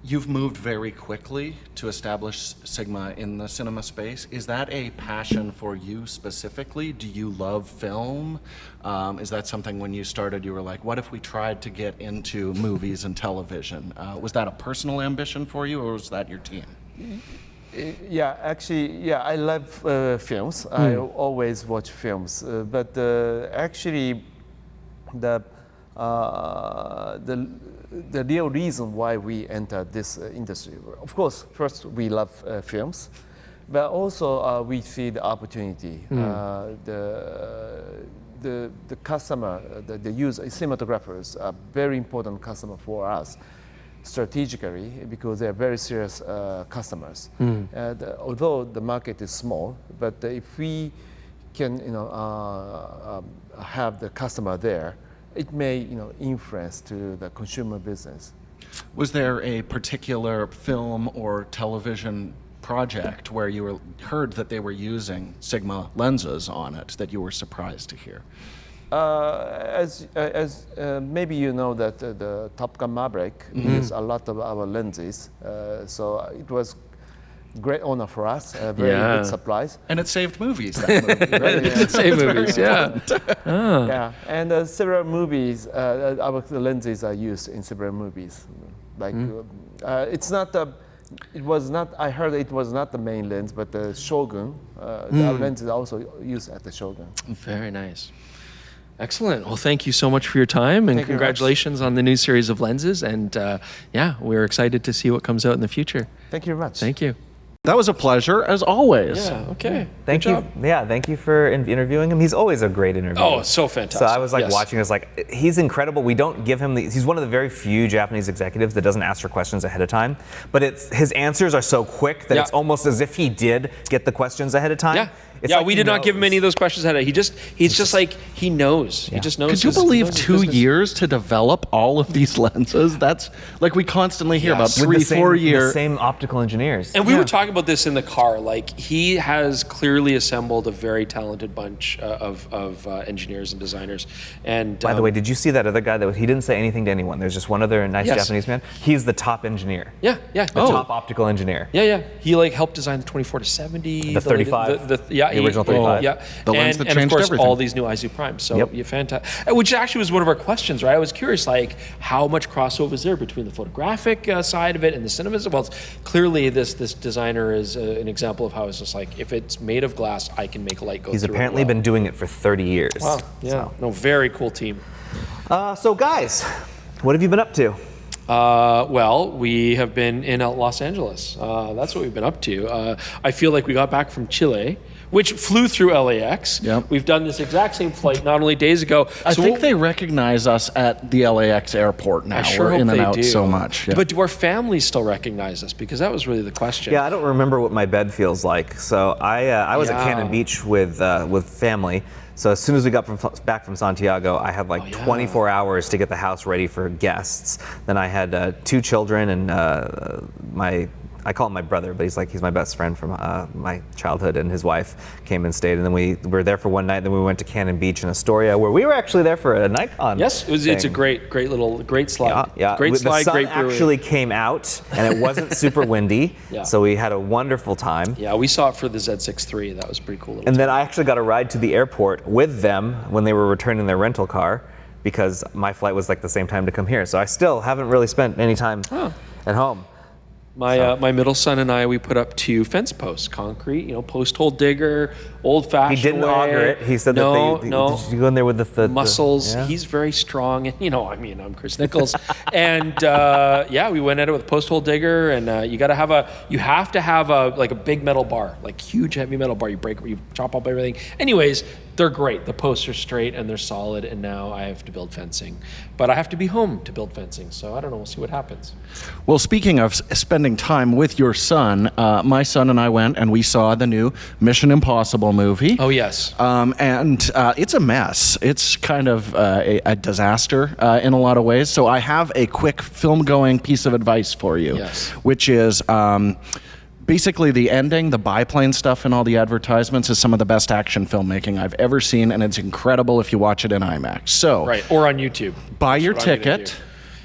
you've moved very quickly to establish Sigma in the cinema space. Is that a passion for you specifically? Do you love film? Is that something when you started you were like, what if we tried to get into movies and television? Was that a personal ambition for you or was that your team? Yeah, actually, yeah, I love films. I always watch films, but actually, the real reason why we entered this industry, of course, first we love films, but also we see the opportunity. The customer, the user, cinematographers are very important customer for us strategically because they are very serious customers. Although the market is small, but if we can, have the customer there, it may, influence to the consumer business. Was there a particular film or television project where you heard that they were using Sigma lenses on it that you were surprised to hear? As maybe you know that the Top Gun Maverick uses a lot of our lenses, so it was great honor for us, a very good surprise. And it saved movies, that movie, right? It saved movies, Yeah, and several movies, our lenses are used in several movies. Like, it's not it was not, I heard it was not the main lens, but the Shogun, our lens is also used at the Shogun. Very nice. Excellent. Well, thank you so much for your time, and congratulations on the new series of lenses. And we're excited to see what comes out in the future. Thank you very much. Thank you. That was a pleasure, as always. Yeah, okay. Thank you. Yeah, thank you for interviewing him. He's always a great interviewer. Oh, so fantastic. So I was watching this, he's incredible. We don't give him he's one of the very few Japanese executives that doesn't ask for questions ahead of time. But his answers are so quick that it's almost as if he did get the questions ahead of time. Yeah. It's like we did not give him any of those questions ahead. He's just like, he knows. He just knows. Could you believe 2 years to develop all of these lenses? That's like we constantly hear about 3-4 years. The same optical engineers. And we were talking about this in the car. Like, he has clearly assembled a very talented bunch of engineers and designers. And by the way, did you see that other guy he didn't say anything to anyone? There's just one other nice Japanese man. He's the top engineer. Yeah. The top optical engineer. Yeah. He helped design the 24-70, the 35. The original 35. Yeah. The lens that and changed of course, everything. all these new Aizu Primes. So, fantastic. Which actually was one of our questions, right? I was curious, how much crossover is there between the photographic side of it and the cinema? Well, clearly, this designer is an example of how it's just if it's made of glass, I can make a light go through it. He's apparently been doing it for 30 years. Wow. Yeah. So. No, very cool team. So, guys, what have you been up to? Well, we have been in Los Angeles. That's what we've been up to. I feel like we got back from Chile, which flew through LAX. Yep. We've done this exact same flight not only days ago. I think they recognize us at the LAX airport now. I sure We're hope in and they out do. so much. Yeah. But do our families still recognize us? Because that was really the question. Yeah, I don't remember what my bed feels like. So I was at Cannon Beach with family. So as soon as we got back from Santiago, I had 24 hours to get the house ready for guests. Then I had 2 children and I call him my brother, but he's my best friend from my childhood, and his wife came and stayed. And then we were there for one night. Then we went to Cannon Beach in Astoria, where we were actually there for a Nikon. Yes, it's a great slide. Yeah. Great slide, the sun great brewery. actually came out, and it wasn't super windy. So we had a wonderful time. Yeah, we saw it for the Z6 III. That was pretty cool. And then I actually got a ride to the airport with them when they were returning their rental car, because my flight was the same time to come here. So I still haven't really spent any time at home. My middle son and I, we put up 2 fence posts, concrete, post hole digger, old fashioned. He didn't auger it. He said no. Did you go in there with the muscles? He's very strong, and I'm Chris Nichols, and we went at it with a post hole digger, and you have to have a big metal bar, huge heavy metal bar. You chop up everything. Anyways, they're great. The posts are straight and they're solid, and now I have to build fencing, but I have to be home to build fencing. So I don't know. We'll see what happens. Well, speaking of spending time with your son, my son and I went and we saw the new Mission Impossible movie. Oh, yes. And it's a mess. It's kind of a disaster in a lot of ways. So I have a quick film-going piece of advice for you, which is basically the ending, the biplane stuff and all the advertisements is some of the best action filmmaking I've ever seen, and it's incredible if you watch it in IMAX. So, Right, or on YouTube. buy your ticket,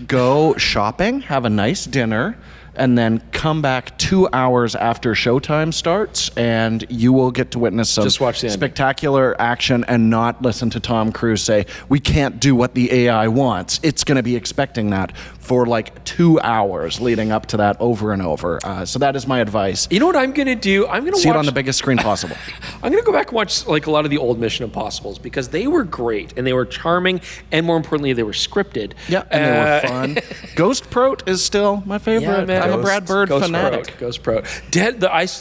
go shopping, have a nice dinner, and then come back 2 hours after showtime starts, and you will get to witness some Just watch the ending. spectacular action and not listen to Tom Cruise say, we can't do what the AI wants. It's going to be expecting that for like 2 hours leading up to that over and over. So that is my advice. You know what I'm going to do? I'm going to See watch it on the biggest screen possible. I'm going to go back and watch like a lot of the old Mission Impossibles because they were great and they were charming and more importantly, they were scripted. Yeah, and they were fun. Ghost Prot is still my favorite. Yeah, man. I'm a Brad Bird fanatic. Ghost Pro.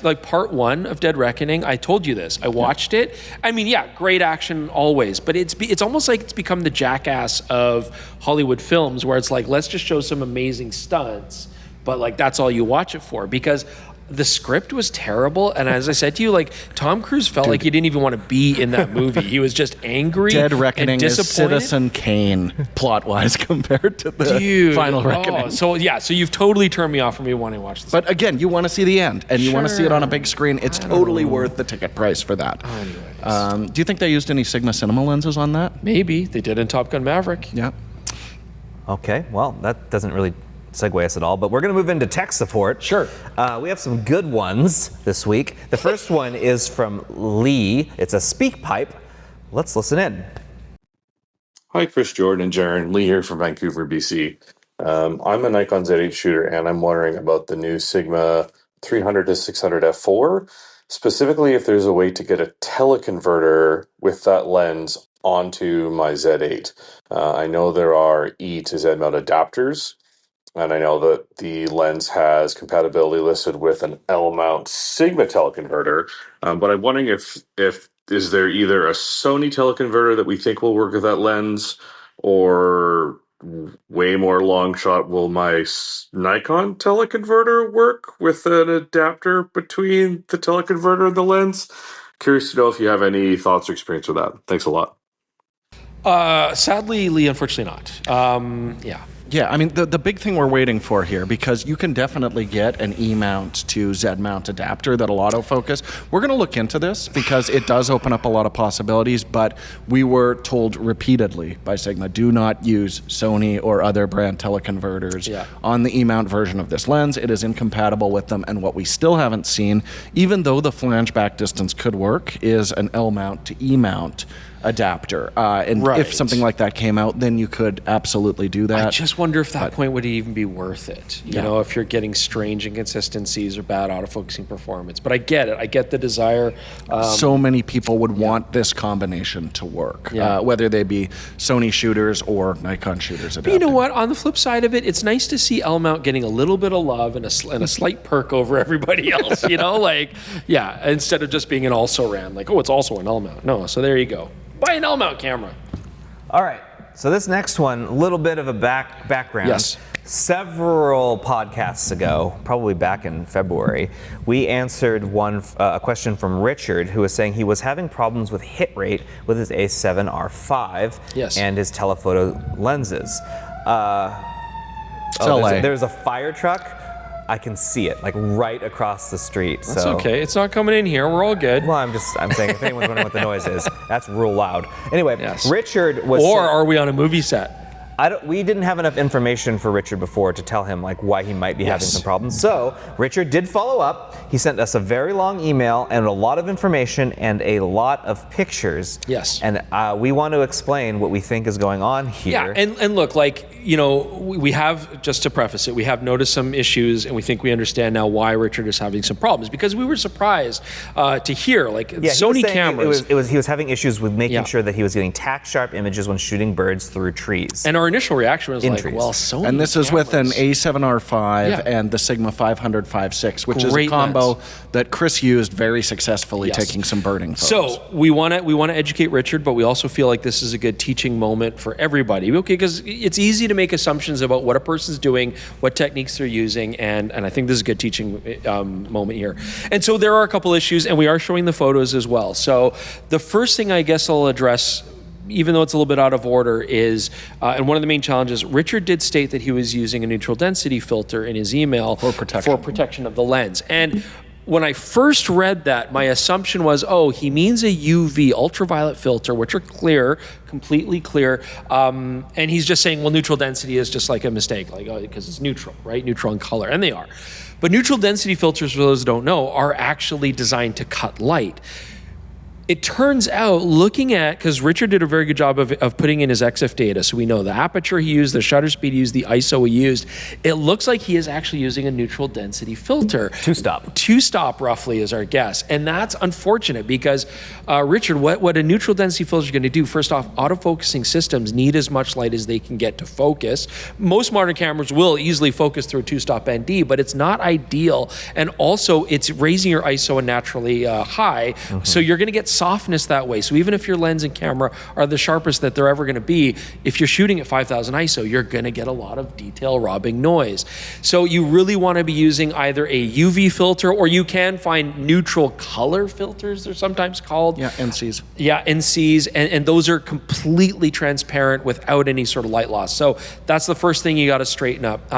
Like part 1 of Dead Reckoning, I told you this. I watched it. I mean, yeah, great action always, but it's almost like it's become the Jackass of Hollywood films where it's like, let's just show some amazing stunts, but like that's all you watch it for because the script was terrible. And as I said to you, like Tom Cruise felt like he didn't even want to be in that movie. He was just angry. Dead Reckoning and is disappointed. Citizen Kane plot-wise compared to the Final Reckoning. So you've totally turned me off from me wanting to watch this. But again, you want to see the end, and you want to see it on a big screen. It's totally worth the ticket price for that. Do you think they used any Sigma cinema lenses on that? Maybe they did in Top Gun Maverick. Yeah. Okay, well, that doesn't really segue us at all, but we're going to move into tech support. Sure. We have some good ones this week. The first one is from Lee. It's a speak pipe. Let's listen in. Hi, Chris, Jordan, and Jaron. Lee here from Vancouver, BC. I'm a Nikon Z8 shooter, and I'm wondering about the new Sigma 300 to 600 f4. Specifically, if there's a way to get a teleconverter with that lens onto my Z8. I know there are E to Z mount adapters, and I know that the lens has compatibility listed with an L-mount Sigma teleconverter, but I'm wondering if is there either a Sony teleconverter that we think will work with that lens, or way more long shot, will my Nikon teleconverter work with an adapter between the teleconverter and the lens? Curious to know if you have any thoughts or experience with that. Thanks a lot. Sadly, Lee, unfortunately not. Yeah, I mean, the big thing we're waiting for here, because you can definitely get an E-mount to Z-mount adapter that'll autofocus. We're going to look into this because it does open up a lot of possibilities, but we were told repeatedly by Sigma, do not use Sony or other brand teleconverters on the E-mount version of this lens. It is incompatible with them, and what we still haven't seen, even though the flange back distance could work, is an L-mount to E-mount adapter. And if something like that came out, then you could absolutely do that. I just wonder if that point would even be worth it. You know, if you're getting strange inconsistencies or bad autofocusing performance. But I get it. I get the desire. So many people would want this combination to work, whether they be Sony shooters or Nikon shooters. But you know what? On the flip side of it, it's nice to see L-mount getting a little bit of love and a slight perk over everybody else. You know, like, instead of just being an also-ran, like, oh, it's also an L-mount. No, so there you go. Buy an L-mount camera. All right. So this next one, a little bit of a background. Yes. Several podcasts ago, probably back in February, we answered a question from Richard, who was saying he was having problems with hit rate with his A7R5 and his telephoto lenses. There's a fire truck. I can see it, like right across the street. That's okay. It's not coming in here. We're all good. Well, I'm saying if anyone's wondering what the noise is, that's real loud. Anyway, Richard was. Or are we on a movie set? We didn't have enough information for Richard before to tell him like why he might be having some problems. So Richard did follow up. He sent us a very long email and a lot of information and a lot of pictures. Yes. And we want to explain what we think is going on here. Yeah, and look, like, you know, we have, just to preface it, we have noticed some issues and we think we understand now why Richard is having some problems, because we were surprised to hear, like, Sony cameras. He was having issues with making sure that he was getting tack sharp images when shooting birds through trees. And our initial reaction was Sony. And this is with an A7R5 and the Sigma 500 5.6, which is a combo that Chris used very successfully, taking some birding photos. So we want to educate Richard, but we also feel like this is a good teaching moment for everybody. Okay, because it's easy to make assumptions about what a person's doing, what techniques they're using, and I think this is a good teaching moment here. And so there are a couple issues, and we are showing the photos as well. So the first thing I guess I'll address, even though it's a little bit out of order, is, and one of the main challenges, Richard did state that he was using a neutral density filter in his email for protection of the lens. And when I first read that, my assumption was, oh, he means a UV ultraviolet filter, which are clear, completely clear. And he's just saying, well, neutral density is just like a mistake, like, oh, because it's neutral, right? Neutral in color, and they are. But neutral density filters, for those who don't know, are actually designed to cut light. It turns out, looking at, because Richard did a very good job of putting in his EXIF data, so we know the aperture he used, the shutter speed he used, the ISO he used. It looks like he is actually using a neutral density filter. Two-stop roughly is our guess. And that's unfortunate because, Richard, what a neutral density filter is going to do, first off, autofocusing systems need as much light as they can get to focus. Most modern cameras will easily focus through a two-stop ND, but it's not ideal. And also, it's raising your ISO unnaturally high, so you're going to get softness that way. So even if your lens and camera are the sharpest that they're ever going to be, if you're shooting at 5,000 ISO, you're going to get a lot of detail robbing noise. So you really want to be using either a UV filter, or you can find neutral color filters, they're sometimes called. Yeah, NCs. Yeah, NCs, and those are completely transparent without any sort of light loss. So that's the first thing you got to straighten up.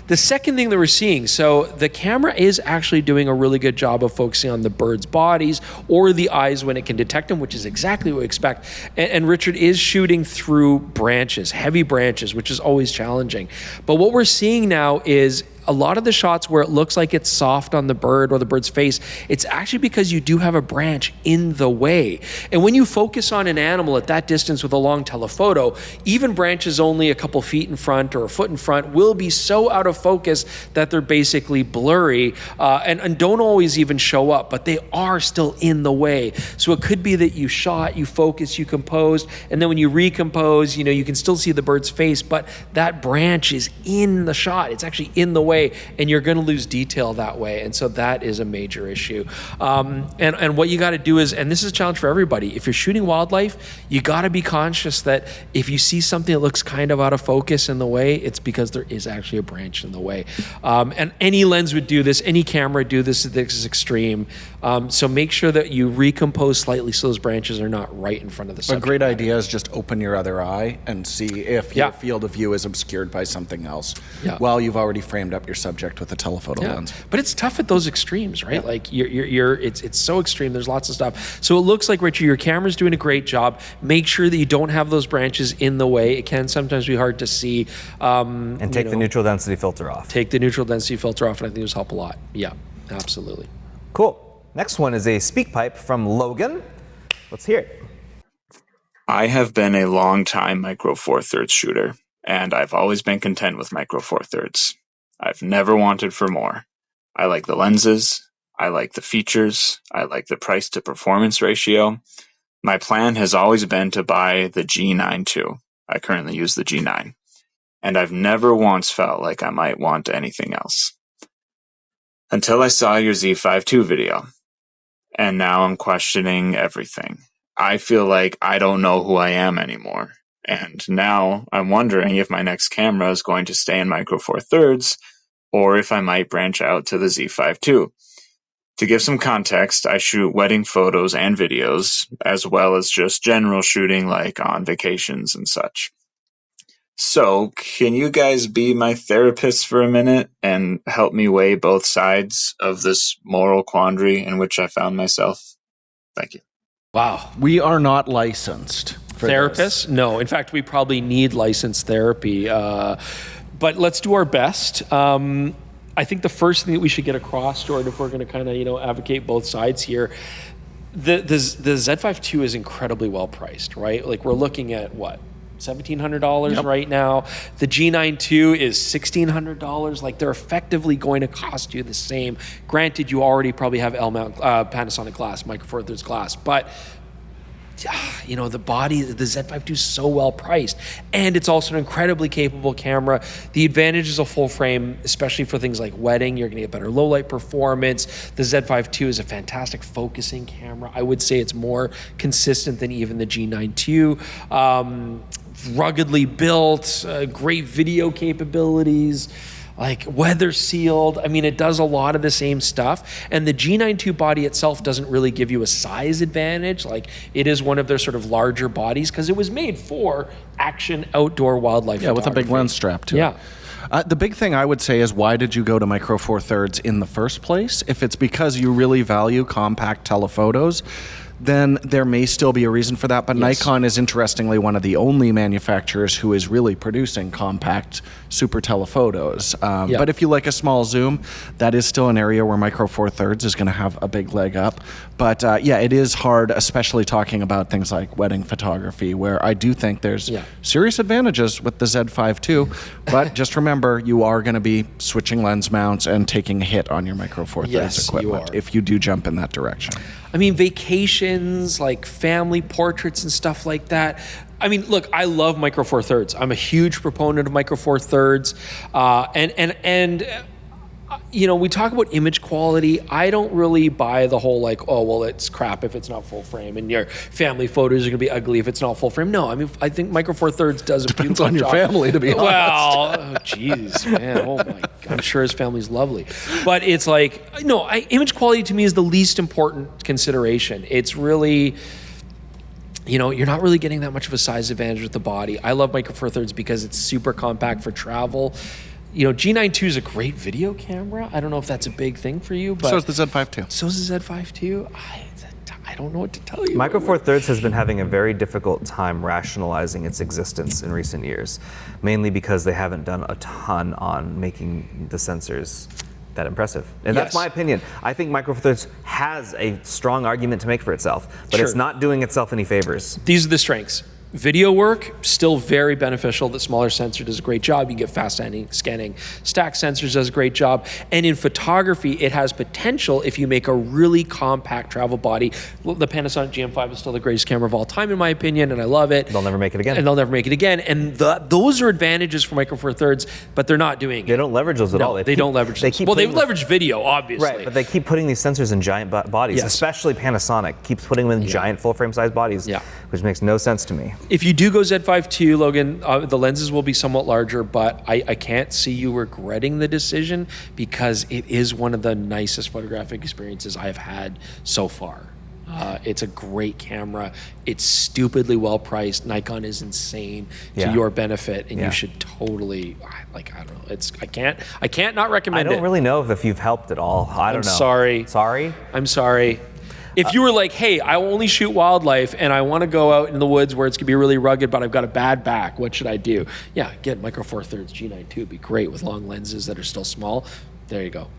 The second thing that we're seeing, so the camera is actually doing a really good job of focusing on the birds' bodies or the eyes when it can detect them, which is exactly what we expect. And Richard is shooting through branches, heavy branches, which is always challenging. But what we're seeing now is a lot of the shots where it looks like it's soft on the bird or the bird's face, it's actually because you do have a branch in the way. And when you focus on an animal at that distance with a long telephoto, even branches only a couple feet in front or a foot in front will be so out of focus that they're basically blurry and don't always even show up, but they are still in the way. So it could be that you shot, you focused, you composed, and then when you recompose, you can still see the bird's face, but that branch is in the shot. It's actually in the way. And you're going to lose detail that way. And so that is a major issue. And what you got to do is, and this is a challenge for everybody, if you're shooting wildlife, you got to be conscious that if you see something that looks kind of out of focus in the way, it's because there is actually a branch in the way. And any lens would do this, any camera would do this. This is extreme. So make sure that you recompose slightly so those branches are not right in front of the subject. A great idea is just open your other eye and see if your field of view is obscured by something else while you've already framed up your subject with a telephoto lens. But it's tough at those extremes, right? Like it's so extreme. There's lots of stuff. So it looks like, Richard, your camera's doing a great job. Make sure that you don't have those branches in the way. It can sometimes be hard to see. And take the neutral density filter off. Take the neutral density filter off, and I think those help a lot. Yeah, absolutely. Cool. Next one is a speak pipe from Logan. Let's hear it. I have been a long time Micro Four Thirds shooter, and I've always been content with Micro Four Thirds. I've never wanted for more. I like the lenses. I like the features. I like the price to performance ratio. My plan has always been to buy the G9 II. I currently use the G9. And I've never once felt like I might want anything else. Until I saw your Z5 II video. And now I'm questioning everything. I feel like I don't know who I am anymore. And now I'm wondering if my next camera is going to stay in Micro Four Thirds, or if I might branch out to the Z5 II. To give some context, I shoot wedding photos and videos, as well as just general shooting like on vacations and such. So, can you guys be my therapist for a minute and help me weigh both sides of this moral quandary in which I found myself? Thank you. Wow. We are not licensed for Therapists? No. In fact, we probably need licensed therapy. But let's do our best. I think the first thing that we should get across, Jordan, if we're going to kind of advocate both sides here, the Z5 II is incredibly well priced, right? Like we're looking at what? $1,700 right now. The G9 II is $1,600. Like they're effectively going to cost you the same. Granted, you already probably have L-mount Panasonic glass, Micro Four Thirds glass, but the body, the Z5 II is so well priced, and it's also an incredibly capable camera. The advantage is a full frame, especially for things like wedding. You're going to get better low light performance. The Z5 II is a fantastic focusing camera. I would say it's more consistent than even the G9 II. Ruggedly built, great video capabilities, like weather sealed. I mean, it does a lot of the same stuff. And the G9 II body itself doesn't really give you a size advantage. Like it is one of their sort of larger bodies because it was made for action outdoor wildlife photography. With a big lens strap too. Yeah. The big thing I would say is, why did you go to Micro Four Thirds in the first place? If it's because you really value compact telephotos, then there may still be a reason for that. But Nikon is interestingly one of the only manufacturers who is really producing compact super telephotos. But if you like a small zoom, that is still an area where Micro Four Thirds is going to have a big leg up. But it is hard, especially talking about things like wedding photography, where I do think there's serious advantages with the Z5 II. But just remember, you are going to be switching lens mounts and taking a hit on your Micro Four Thirds equipment if you do jump in that direction. I mean, vacations, like family portraits and stuff like that. I mean, look, I love Micro Four Thirds. I'm a huge proponent of Micro Four Thirds. You know, we talk about image quality. I don't really buy the whole like, oh, well, it's crap if it's not full frame, and your family photos are going to be ugly if it's not full frame. No, I mean, I think Micro Four Thirds does a Depends beautiful on your job. family, to be honest. Well, geez, man, oh my, I'm sure his family's lovely. But it's like, no, image quality to me is the least important consideration. It's really, you know, you're not really getting that much of a size advantage with the body. I love Micro Four Thirds because it's super compact for travel. You know, G9 II is a great video camera. I don't know if that's a big thing for you, but So is the Z5 II. so is the Z5 II. I don't know what to tell you. Micro Four Thirds has been having a very difficult time rationalizing its existence in recent years, mainly because they haven't done a ton on making the sensors that impressive. And that's my opinion. I think Micro Four Thirds has a strong argument to make for itself, but it's not doing itself any favors. These are the strengths. Video work, still very beneficial. The smaller sensor does a great job. You get fast scanning. Stack sensors does a great job. And in photography, it has potential if you make a really compact travel body. The Panasonic GM5 is still the greatest camera of all time, in my opinion, and I love it. They'll never make it again. And they'll never make it again. And those are advantages for Micro Four Thirds, but they're not doing it. They don't leverage those at all. They don't leverage those. Well, they leverage video, obviously. Right, but they keep putting these sensors in giant bodies, especially Panasonic keeps putting them in giant full-frame size bodies, which makes no sense to me. If you do go Z5 II, Logan, the lenses will be somewhat larger, but I can't see you regretting the decision because it is one of the nicest photographic experiences I've had so far. It's a great camera. It's stupidly well priced. Nikon is insane to your benefit, and you should totally, I don't know. I can't not recommend it. I don't really know if you've helped at all. I don't know. Sorry. Sorry? I'm sorry. If you were like, hey, I only shoot wildlife and I want to go out in the woods where it's going to be really rugged, but I've got a bad back, what should I do? Yeah, get Micro Four Thirds G9 II. It'd be great with long lenses that are still small. There you go.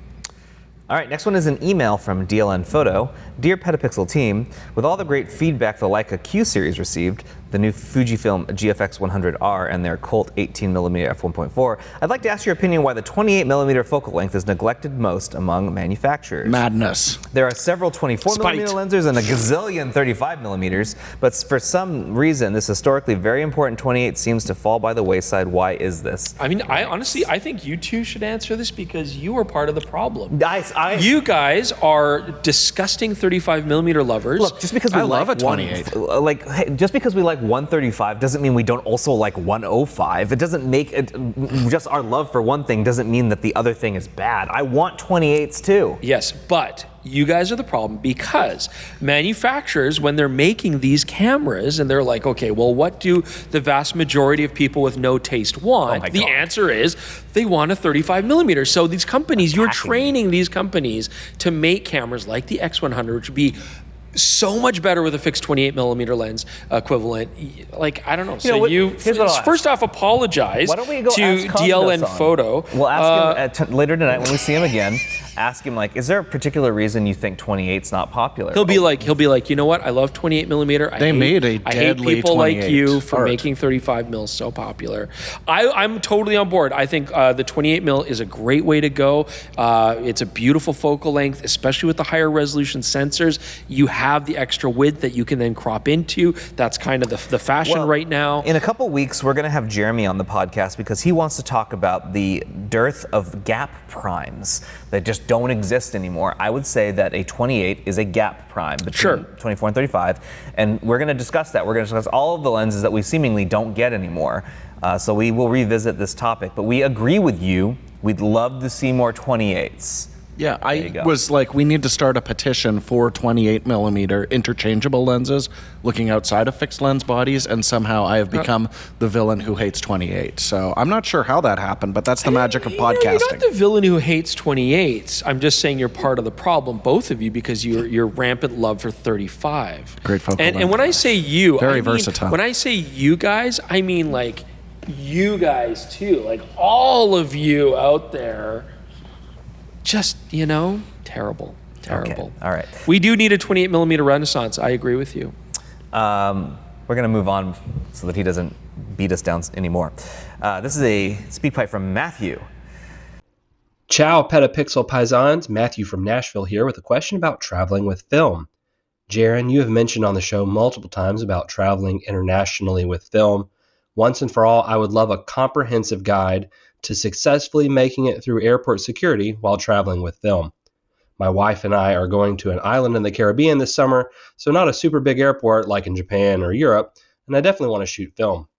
All right, next one is an email from DLN Photo. Dear PetaPixel team, with all the great feedback the Leica Q series received, the new Fujifilm GFX 100R and their Colt 18mm f1.4, I'd like to ask your opinion why the 28mm focal length is neglected most among manufacturers. Madness. There are several 24mm lenses and a gazillion 35mm, but for some reason, this historically very important 28 seems to fall by the wayside. Why is this? I mean, I think you two should answer this because you are part of the problem. You guys are disgusting 35mm lovers. Look, just because we love a 28. Just because we like 135 doesn't mean we don't also like 105. It doesn't make it, just our love for one thing doesn't mean that the other thing is bad. I want 28s too. Yes, but you guys are the problem because manufacturers, when they're making these cameras and they're like, okay, well, what do the vast majority of people with no taste want? The answer is they want a 35mm. So these companies, you're training these companies to make cameras like the X100, which would be so much better with a fixed 28mm lens equivalent. Like, I don't know. So first off, apologize Why don't we go to ask DLN Photo. We'll ask him later tonight when we see him again. Ask him, like, is there a particular reason you think 28's not popular? He'll be like, you know what? I love 28mm. They made a I hate deadly people like 28 you for art. making 35mm so popular. I'm totally on board. I think the 28mm is a great way to go. It's a beautiful focal length, especially with the higher resolution sensors. You have the extra width that you can then crop into. That's kind of the fashion right now. In a couple weeks, we're going to have Jeremy on the podcast because he wants to talk about the dearth of gap primes that just don't exist anymore. I would say that a 28 is a gap prime between 24 and 35, and we're going to discuss that. We're going to discuss all of the lenses that we seemingly don't get anymore. So we will revisit this topic, but we agree with you. We'd love to see more 28s. Yeah, you I go. was like, we need to start a petition for 28 millimeter interchangeable lenses looking outside of fixed lens bodies, and somehow I have become the villain who hates 28. So I'm not sure how that happened, but that's the magic of podcasting. You're not the villain who hates 28s. I'm just saying you're part of the problem, both of you, because you're rampant love for 35. Great focal length. And when I say you, Very I mean, versatile. When I say you guys, I mean like you guys too, like all of you out there. Just, terrible. Okay. All right. We do need a 28 millimeter renaissance. I agree with you. We're going to move on so that he doesn't beat us down anymore. This is a speak pipe from Matthew. Ciao, PetaPixel Paisans. Matthew from Nashville here with a question about traveling with film. Jaron, you have mentioned on the show multiple times about traveling internationally with film. Once and for all, I would love a comprehensive guide to successfully making it through airport security while traveling with film. My wife and I are going to an island in the Caribbean this summer, so not a super big airport like in Japan or Europe, and I definitely want to shoot film.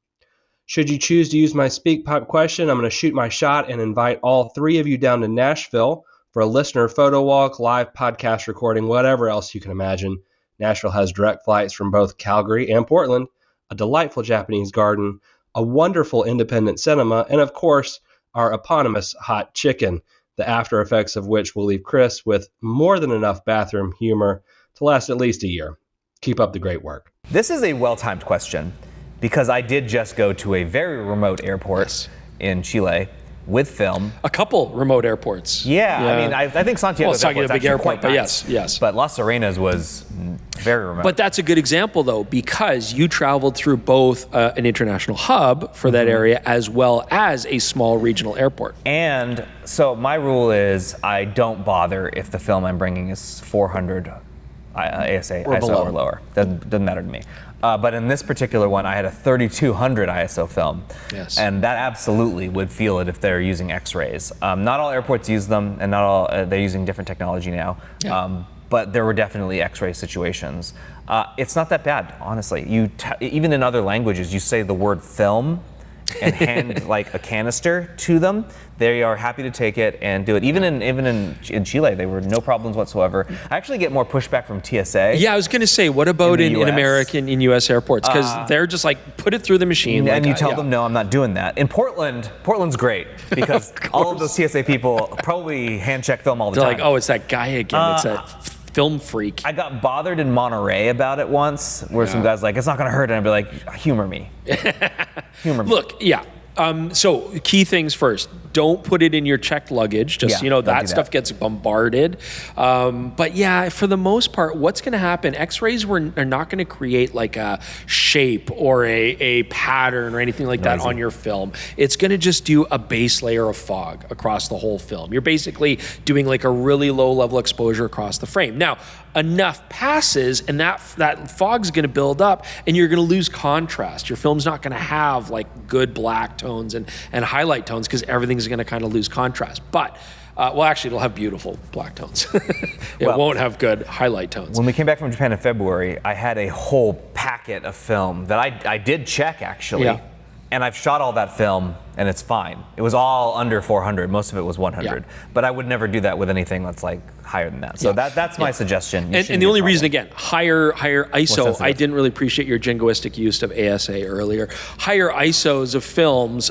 Should you choose to use my speak pipe question, I'm going to shoot my shot and invite all three of you down to Nashville for a listener photo walk, live podcast recording, whatever else you can imagine. Nashville has direct flights from both Calgary and Portland, a delightful Japanese garden, a wonderful independent cinema, and of course, our eponymous hot chicken, the after effects of which will leave Chris with more than enough bathroom humor to last at least a year. Keep up the great work. This is a well-timed question because I did just go to a very remote airport in Chile with film. A couple remote airports. Yeah. I mean, I think Santiago's Santiago's airport's a big actually airport, quite but nice. yes. But Las Arenas was very remote. But that's a good example, though, because you traveled through both an international hub for that area as well as a small regional airport. And so my rule is I don't bother if the film I'm bringing is 400 ASA, ISO below. or lower. Doesn't matter to me. But in this particular one, I had a 3200 ISO film. Yes. And that absolutely would feel it if they're using X-rays. Not all airports use them, and not all they're using different technology now. Yeah. But there were definitely X-ray situations. It's not that bad, honestly. Even in other languages, you say the word film and hand like a canister to them, they are happy to take it and do it. Even in Chile, they were no problems whatsoever. I actually get more pushback from TSA. Yeah, I was going to say, what about in US? American, in U.S. airports? Because they're just like, put it through the machine. And you tell them, no, I'm not doing that. In Portland's great because all of those TSA people probably hand check film all the They're time. like, oh, it's that guy again. It's that film freak. I got bothered in Monterey about it once, where some guy's like, it's not going to hurt. And I'd be like, humor me. Humor me. Look, yeah. So key things first. Don't put it in your checked luggage. Just, Yeah, don't do that that. stuff gets bombarded. But yeah, for the most part, what's going to happen, X-rays are not going to create like a shape or a pattern or anything like that on your film. It's going to just do a base layer of fog across the whole film. You're basically doing like a really low level exposure across the frame. Now, enough passes and that fog's going to build up and you're going to lose contrast. Your film's not going to have like good black tones and highlight tones because everything's going to kind of lose contrast. But actually, it'll have beautiful black tones. It won't have good highlight tones. When we came back from Japan in February, I had a whole packet of film that I did check actually. Yeah. And I've shot all that film and it's fine. It was all under 400. Most of it was 100. Yeah. But I would never do that with anything that's like higher than that. So that's my suggestion. You And shouldn't the be only a reason, problem. again, higher ISO, sensitive. I didn't really appreciate your jingoistic use of ASA earlier. Higher ISOs of films,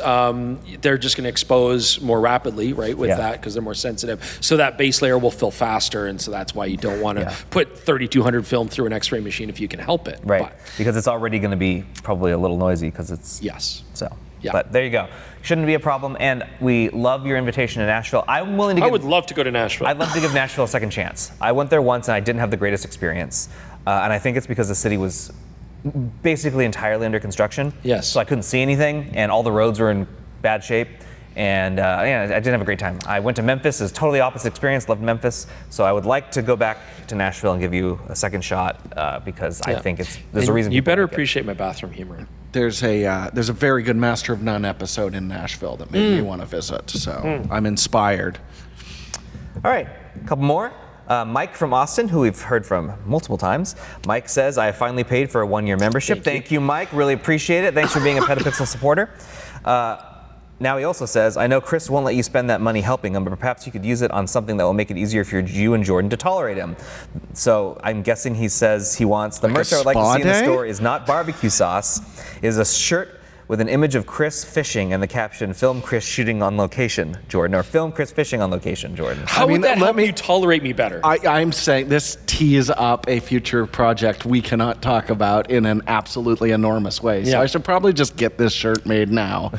they're just going to expose more rapidly, right, with that, because they're more sensitive. So that base layer will fill faster, and so that's why you don't want to put 3200 film through an X-ray machine if you can help it. Right, But, because it's already going to be probably a little noisy because it's... yes. So, Yeah. but there you go. Shouldn't be a problem, and we love your invitation to Nashville. I'm willing to I give... would love to go to Nashville. I'd love to give Nashville a second chance. I went there once and I didn't have the greatest experience. And I think it's because the city was basically entirely under construction. Yes. So I couldn't see anything and all the roads were in bad shape. And I didn't have a great time. I went to Memphis. It was totally opposite experience. Loved Memphis. So I would like to go back to Nashville and give you a second shot because I think there's a reason. You people better like it. appreciate my bathroom humor. There's a very good Master of None episode in Nashville that made me want to visit. So I'm inspired. All right, a couple more. Mike from Austin, who we've heard from multiple times. Mike says, I have finally paid for a 1-year membership. Thank you, Mike. Really appreciate it. Thanks for being a PetaPixel supporter. Now he also says, I know Chris won't let you spend that money helping him, but perhaps you could use it on something that will make it easier for you and Jordan to tolerate him. So I'm guessing he says he wants the merch I would like to see in the store is not barbecue sauce. It is a shirt with an image of Chris fishing and the caption, film Chris shooting on location, Jordan, or film Chris fishing on location, Jordan. How would that help you tolerate me better? I'm saying this tees up a future project we cannot talk about in an absolutely enormous way. So I should probably just get this shirt made now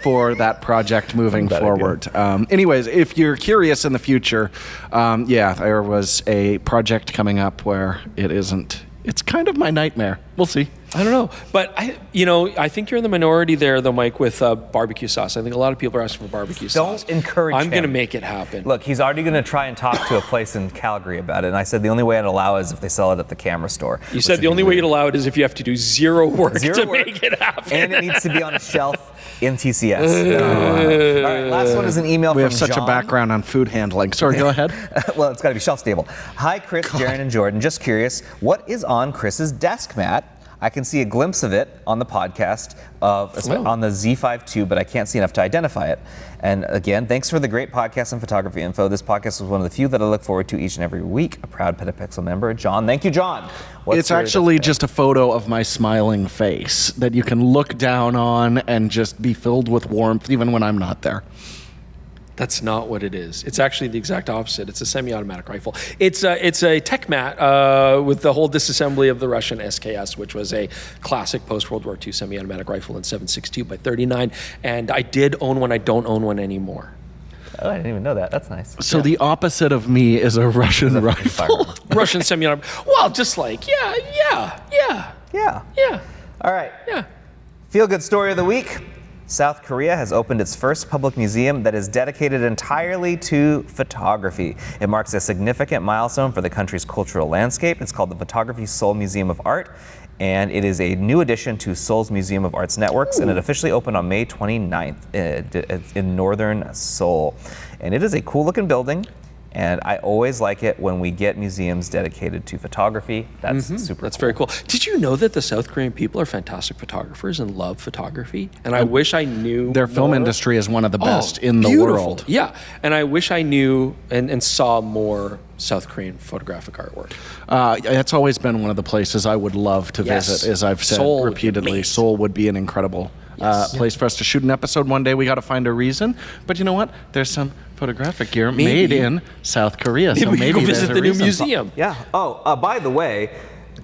for that project moving forward. Anyways, if you're curious in the future, there was a project coming up where it's kind of my nightmare. We'll see. I don't know, but I think you're in the minority there, though, Mike, with barbecue sauce. I think a lot of people are asking for barbecue sauce. Don't encourage him. I'm going to make it happen. Look, he's already going to try and talk to a place in Calgary about it, and I said the only way I'd allow is if they sell it at the camera store. You said the only way you'd allow it is if you have to do zero work to make it happen. And it needs to be on a shelf in TCS. All right, last one is an email from John. We have such a background on food handling. Sorry, go ahead. Well, it's got to be shelf stable. Hi, Chris, Jaren, and Jordan. Just curious, what is on Chris's desk mat? I can see a glimpse of it on the podcast on the Z5 II, but I can't see enough to identify it. And again, thanks for the great podcast and photography info. This podcast was one of the few that I look forward to each and every week. A proud PetaPixel member, John. Thank you, John. It's actually just a photo of my smiling face that you can look down on and just be filled with warmth even when I'm not there. That's not what it is. It's actually the exact opposite. It's a semi-automatic rifle. It's a tech mat with the whole disassembly of the Russian SKS, which was a classic post-World War II semi-automatic rifle in 7.62 by 39. And I did own one. I don't own one anymore. Oh, I didn't even know that. That's nice. So the opposite of me is a Russian rifle. Russian semi-automatic. Well, just like, yeah. All right. Yeah. Feel-good story of the week. South Korea has opened its first public museum that is dedicated entirely to photography. It marks a significant milestone for the country's cultural landscape. It's called the Photography Seoul Museum of Art, and it is a new addition to Seoul's Museum of Arts Networks, and it officially opened on May 29th in northern Seoul. And it is a cool-looking building. And I always like it when we get museums dedicated to photography. That's super That's cool. very cool. Did you know that the South Korean people are fantastic photographers and love photography? And I wish I knew Their film industry is one of the best in the beautiful. world. Yeah. And I wish I knew and saw more South Korean photographic artwork. It's always been one of the places I would love to visit, as I've said Seoul repeatedly. Seoul would be an incredible place for us to shoot an episode one day. We got to find a reason. But you know what? There's some photographic gear made in South Korea. So maybe go visit the new reason. museum. Yeah. Oh, by the way,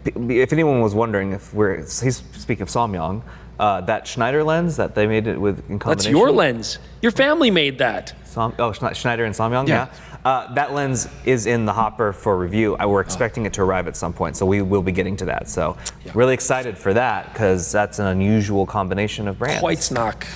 if anyone was wondering if he's speaking of Samyang, that Schneider lens that they made it with in combination. That's your lens. Your family made that. Schneider and Samyang, yeah. That lens is in the hopper for review. We're expecting it to arrive at some point, so we will be getting to that. So really excited for that because that's an unusual combination of brands. Quite snack.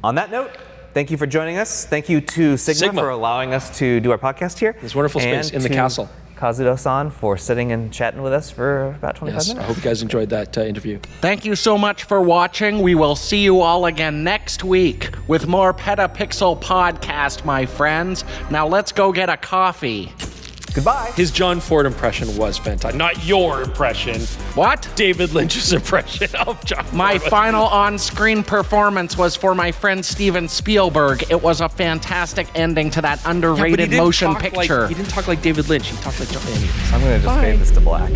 On that note, thank you for joining us. Thank you to Sigma for allowing us to do our podcast here. This wonderful space in the castle. Kazuto-san for sitting and chatting with us for about 25 minutes. I hope you guys enjoyed that interview. Thank you so much for watching. We will see you all again next week with more PetaPixel Podcast, my friends. Now let's go get a coffee. Goodbye. His John Ford impression was fantastic. Not your impression. What? David Lynch's impression of John Ford. My final on-screen performance was for my friend Steven Spielberg. It was a fantastic ending to that underrated motion picture. He didn't talk like David Lynch. He talked like John. I'm going to just fade this to black.